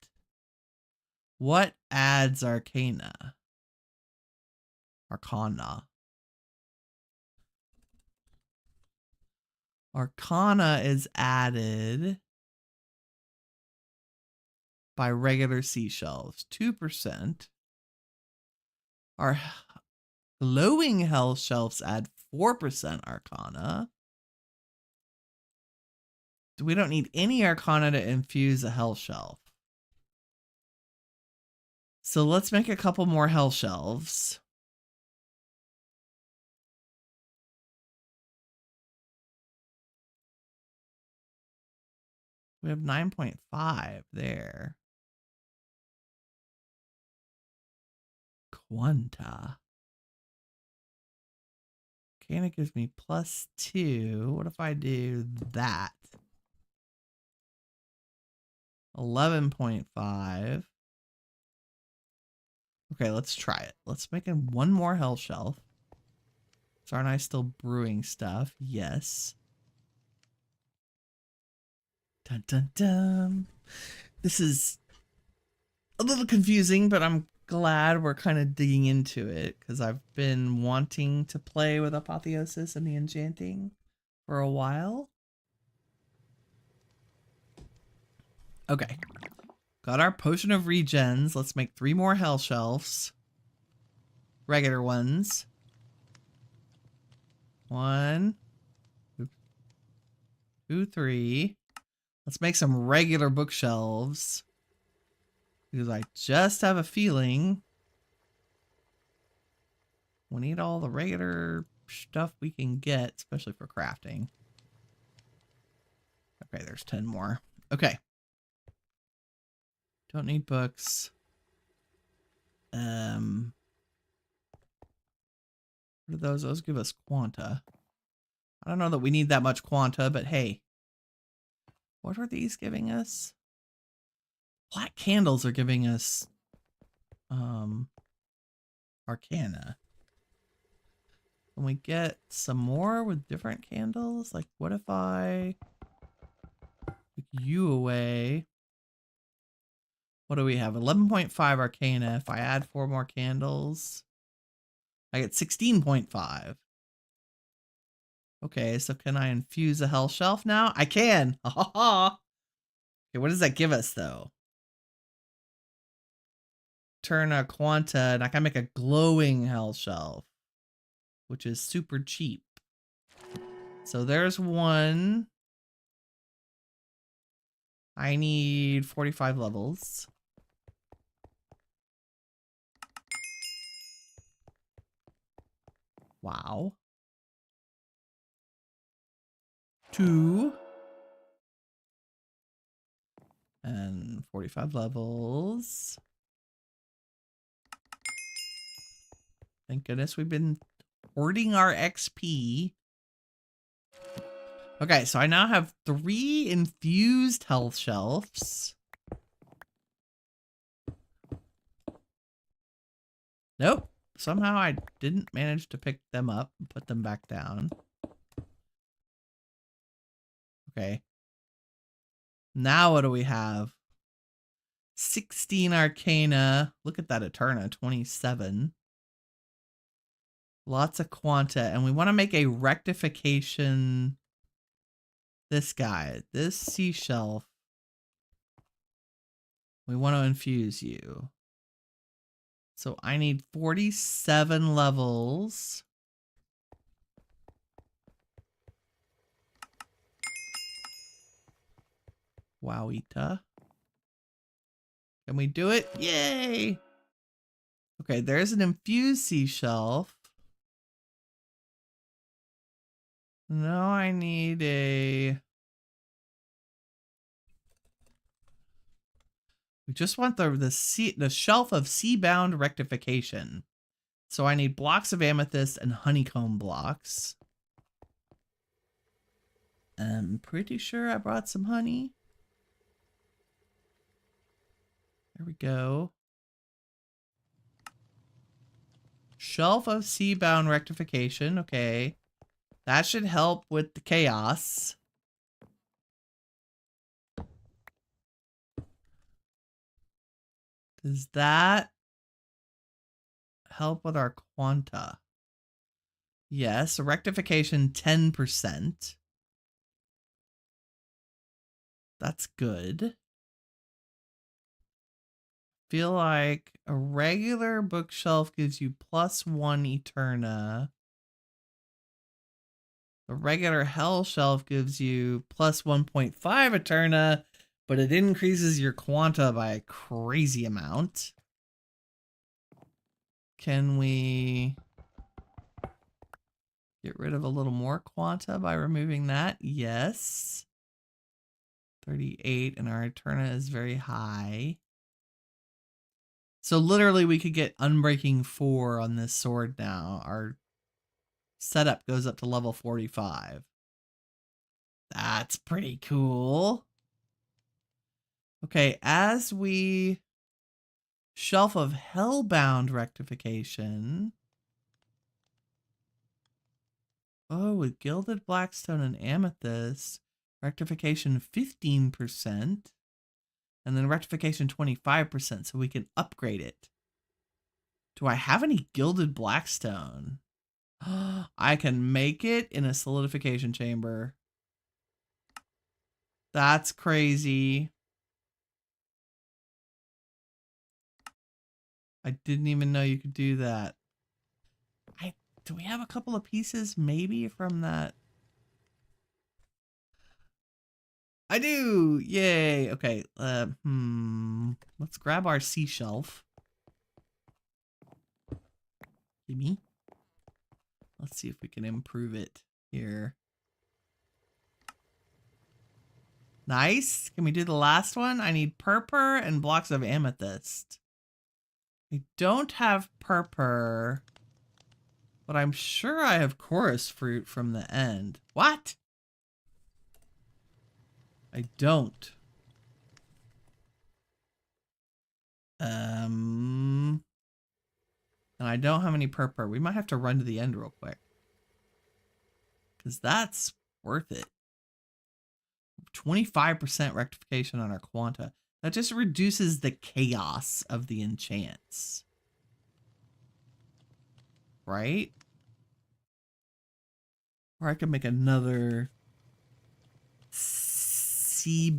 What adds Arcana? Arcana. Arcana is added by regular seashells. 2%. Our glowing hell shelves add 4% Arcana. We don't need any Arcana to infuse a hell shelf. So let's make a couple more hell shelves. We have 9.5 there. Quanta. Arcana gives me +2. What if I do that? 11.5. Okay, let's try it. Let's make one more hell shelf. So aren't I still brewing stuff? Yes. Dun dun dun. This is a little confusing, but I'm glad we're kind of digging into it because I've been wanting to play with Apotheosis and the enchanting for a while. Okay. Got our potion of regens. Let's make 3 more hell shelves. Regular ones. 1, 2, 3. Let's make some regular bookshelves. Because I just have a feeling we need all the regular stuff we can get, especially for crafting. Okay, there's 10 more. Okay. Don't need books. What are those? Those give us quanta. I don't know that we need that much quanta, but hey. What are these giving us? Black candles are giving us Arcana. Can we get some more with different candles? Like, what if I took you away? What do we have? 11.5 Arcana. If I add 4 more candles. I get 16.5. Okay, so can I infuse a hell shelf now? I can. Ha ha ha. Okay, what does that give us though? Turn a quanta and I can make a glowing hell shelf, which is super cheap. So there's one. I need 45 levels. Wow. 2. And 45 levels. Thank goodness we've been hoarding our XP. Okay, so I now have 3 infused health shelves. Nope. Somehow I didn't manage to pick them up and put them back down. Okay. Now what do we have? 16 Arcana. Look at that Eterna, 27. Lots of Quanta. And we want to make a rectification. This guy. This sea shelf. We want to infuse you. So I need 47 levels. Wowita. Can we do it? Yay! Okay, there's an infused sea shelf. Now I need a... We just want the shelf of sea-bound rectification. So I need blocks of amethyst and honeycomb blocks. I'm pretty sure I brought some honey. There we go. Shelf of sea-bound rectification. Okay. That should help with the chaos. Does that help with our quanta? Yes, rectification 10%. That's good. Feel like a regular bookshelf gives you +1 Eterna. The regular hell shelf gives you +1.5 Eterna, but it increases your quanta by a crazy amount. Can we get rid of a little more quanta by removing that? Yes. 38, and our Eterna is very high. So literally we could get Unbreaking 4 on this sword now. Our setup goes up to level 45. That's pretty cool. Okay, as we... Shelf of Hellbound rectification. Oh, with Gilded Blackstone and Amethyst. Rectification 15%. And then rectification 25%, so we can upgrade it. Do I have any Gilded Blackstone? I can make it in a solidification chamber. That's crazy. I didn't even know you could do that. Do we have a couple of pieces maybe from that? I do! Yay! Okay, let's grab our sea shelf. Gimme. Let's see if we can improve it here. Nice! Can we do the last one? I need purpur and blocks of amethyst. I don't have purpur, but I'm sure I have chorus fruit from the end. What? I don't. And I don't have any purpur. We might have to run to the end real quick, because that's worth it. 25% rectification on our quanta. That just reduces the chaos of the enchants. right? Or I could make another sea-bound.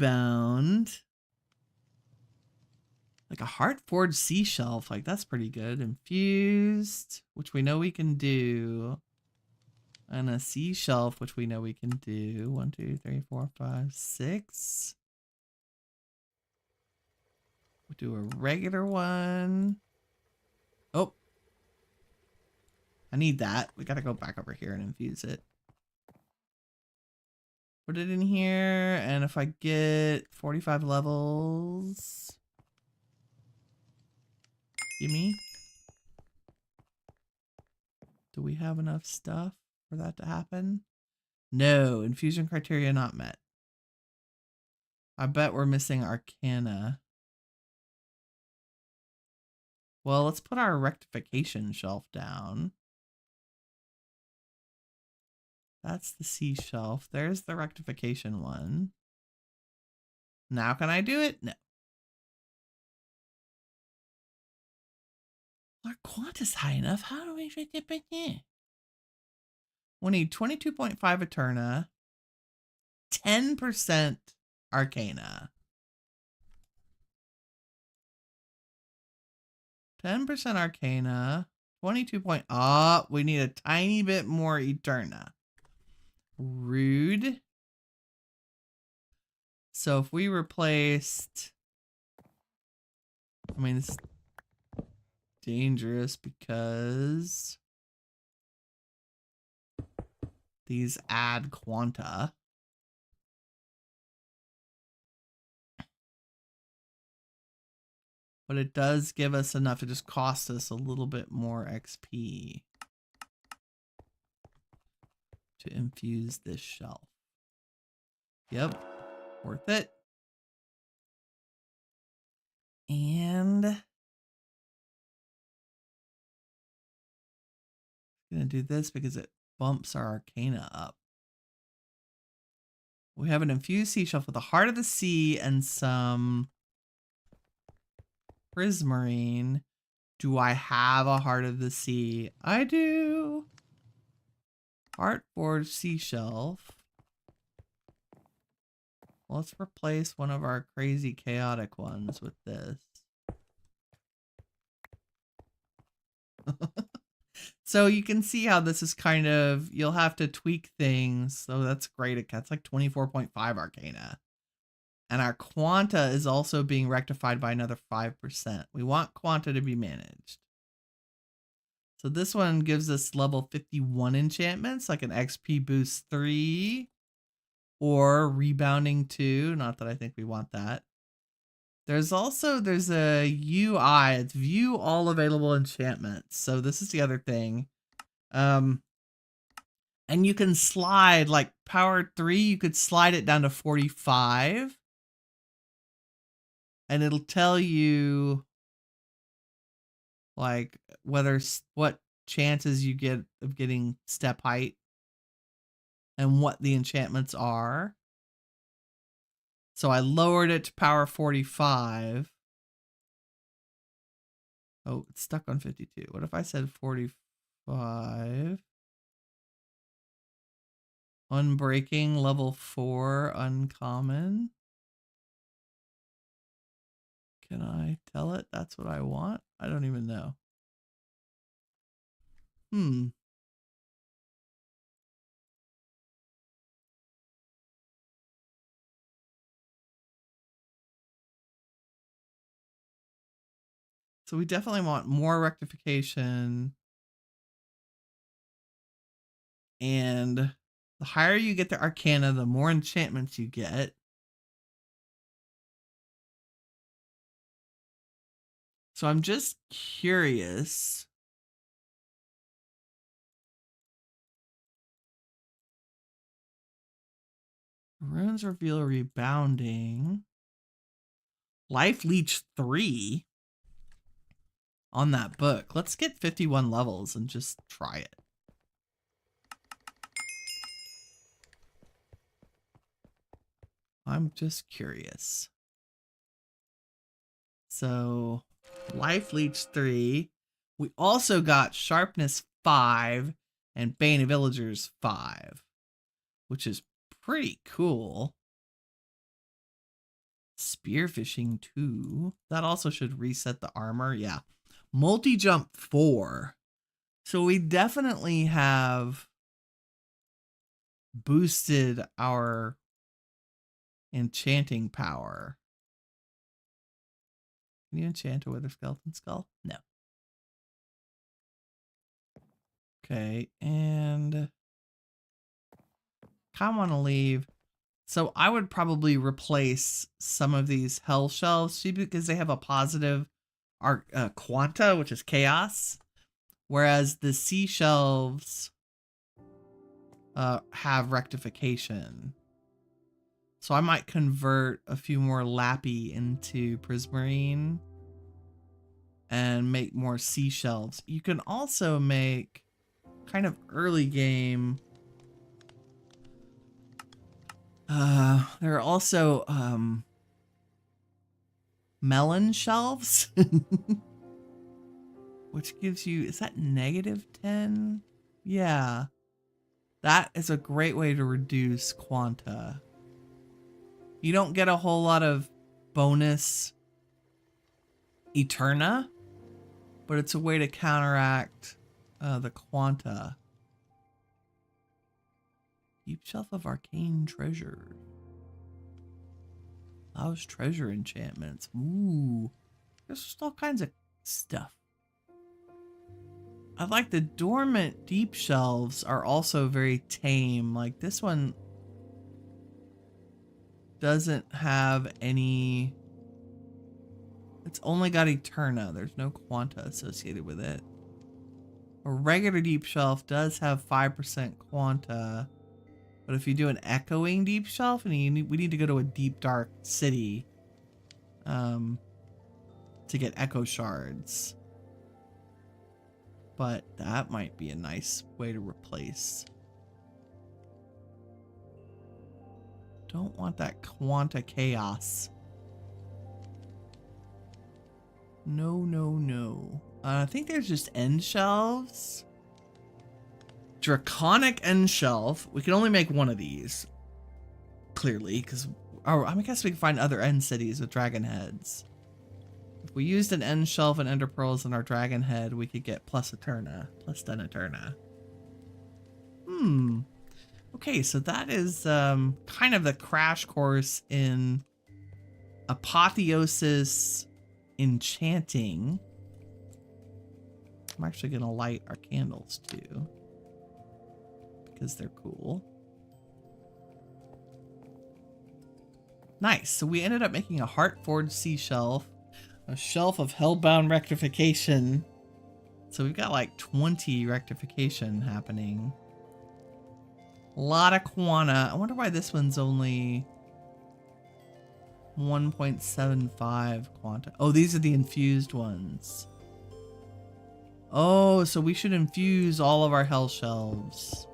Like a heart-forged sea shelf. Like, that's pretty good. Infused, which we know we can do. And a sea shelf, which we know we can do. 1, 2, 3, 4, 5, 6. We'll do a regular one. Oh. I need that. We gotta go back over here and infuse it. Put it in here, and if I get 45 levels... Gimme. Do we have enough stuff for that to happen? No, infusion criteria not met. I bet we're missing Arcana. Well, let's put our rectification shelf down. That's the C shelf. There's the rectification one. Now can I do it? No. Our quant is high enough. How do we fit it back in? We'll need 22.5 Eterna, 10% Arcana. 10% Arcana, 22 point... Oh, we need a tiny bit more Eterna. Rude. So if we replaced... I mean, it's dangerous because these add quanta. But it does give us enough to just cost us a little bit more XP to infuse this shelf. Yep, worth it. And I'm gonna do this because it bumps our Arcana up. We have an infused sea shelf with the Heart of the Sea and some Prismarine. Do I have a Heart of the Sea? I do. Heart Forged Sea Shelf. Let's replace one of our crazy chaotic ones with this. So you can see how this is kind of, you'll have to tweak things. So that's great. It's like 24.5 Arcana. And our Quanta is also being rectified by another 5%. We want Quanta to be managed. So this one gives us level 51 enchantments, like an XP boost 3 or rebounding 2. Not that I think we want that. There's a UI. It's view all available enchantments. So this is the other thing. And you can slide like power 3. You could slide it down to 45. And it'll tell you like what chances you get of getting step height and what the enchantments are. So I lowered it to power 45. Oh, it's stuck on 52. What if I said 45? Unbreaking, level 4, uncommon. Can I tell it that's what I want? I don't even know. So we definitely want more rectification. And the higher you get the Arcana, the more enchantments you get. So I'm just curious. Runes reveal rebounding. Life Leech 3 on that book. Let's get 51 levels and just try it. I'm just curious. So Life Leech 3. We also got Sharpness 5, and Bane of Villagers 5, which is pretty cool. Spearfishing 2. That also should reset the armor. Yeah. Multi-jump 4. So we definitely have boosted our enchanting power. Can you enchant a Wither Skeleton Skull? No. Okay, and I want to leave. So I would probably replace some of these hell shelves because they have a positive quanta, which is chaos, whereas the sea shelves have rectification. So I might convert a few more Lappy into Prismarine and make more sea shelves. You can also make kind of early game. There are also melon shelves, which gives you, is that -10? Yeah. That is a great way to reduce quanta. You don't get a whole lot of bonus Eterna, but it's a way to counteract the quanta. Deep Shelf of Arcane Treasure. Allows treasure enchantments. Ooh. There's just all kinds of stuff. I like the dormant deep shelves are also very tame. Like this one doesn't have any. It's only got Eterna. There's no quanta associated with it. A regular deep shelf does have 5% quanta. But if you do an echoing deep shelf, and we need to go to a deep dark city to get echo shards. But that might be a nice way to replace. Don't want that quanta chaos. No, no, no. I think there's just end shelves. Draconic end shelf. We can only make one of these. Clearly, because I guess we can find other end cities with dragon heads. If we used an end shelf and ender pearls in our dragon head, we could get plus Eterna, plus 10 Eterna. Okay, so that is kind of the crash course in Apotheosis enchanting. I'm actually gonna light our candles too, because they're cool. Nice. So we ended up making a Heartforged sea shelf, a shelf of Hellbound rectification. So we've got like 20 rectification happening. A lot of quanta. I wonder why this one's only 1.75 quanta. Oh, these are the infused ones. Oh, so we should infuse all of our hell shelves.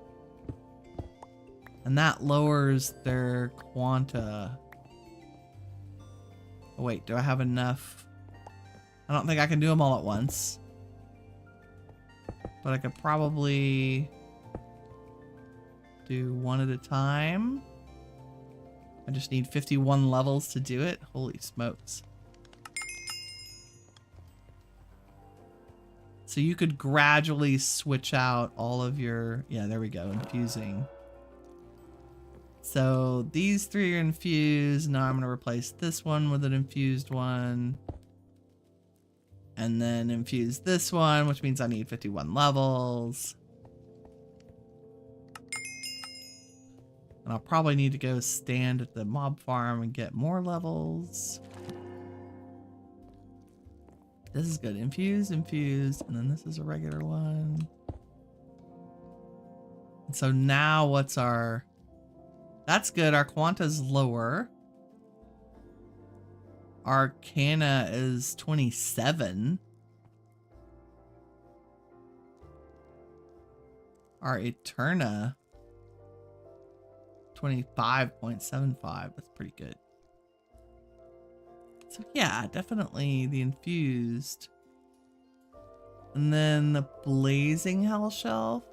And that lowers their quanta. Oh, wait, do I have enough? I don't think I can do them all at once. But I could probably do one at a time. I just need 51 levels to do it. Holy smokes. So you could gradually switch out all of your... Yeah, there we go. Infusing. So these 3 are infused. Now I'm going to replace this one with an infused one. And then infuse this one, which means I need 51 levels. And I'll probably need to go stand at the mob farm and get more levels. This is good. Infuse, infuse, and then this is a regular one. And so now what's our... That's good. Our quanta's lower. Arcana is 27. Our Eterna 25.75. That's pretty good. So yeah, definitely the infused And then the blazing hell shelf.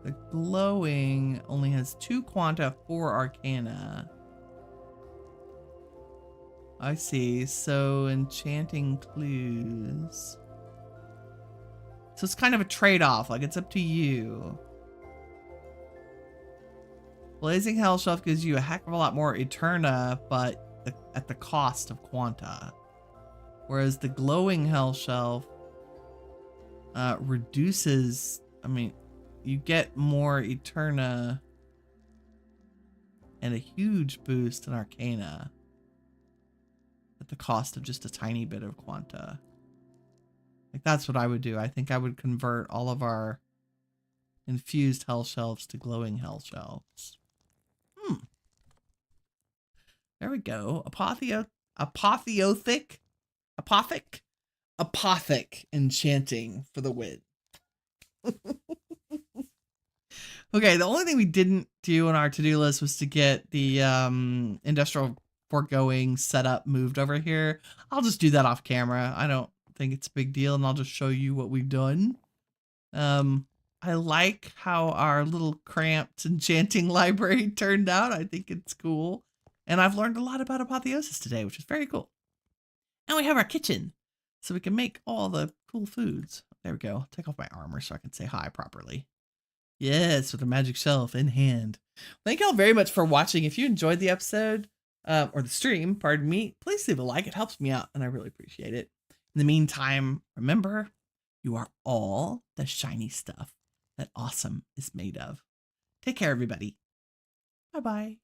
The glowing only has 2 quanta, 4 arcana. I see. So enchanting clues. So it's kind of a trade-off. Like, it's up to you. Blazing Hell Shelf gives you a heck of a lot more Eterna, but at the cost of quanta. Whereas the glowing Hell Shelf reduces... I mean, you get more Eterna and a huge boost in Arcana at the cost of just a tiny bit of quanta. Like, that's what I would do. I think I would convert all of our infused hell shelves to glowing hell shelves. There we go. Apotheotic enchanting for the win. Okay, the only thing we didn't do on our to-do list was to get the industrial foregoing setup moved over here. I'll just do that off camera. I don't think it's a big deal, and I'll just show you what we've done. I like how our little cramped enchanting library turned out. I think it's cool. And I've learned a lot about Apotheosis today, which is very cool. And we have our kitchen, so we can make all the cool foods. There we go. Take off my armor so I can say hi properly. Yes, with a magic shelf in hand. Thank y'all very much for watching. If you enjoyed the episode, or the stream, pardon me, please leave a like. It helps me out, and I really appreciate it. In the meantime, remember, you are all the shiny stuff that awesome is made of. Take care, everybody. Bye-bye.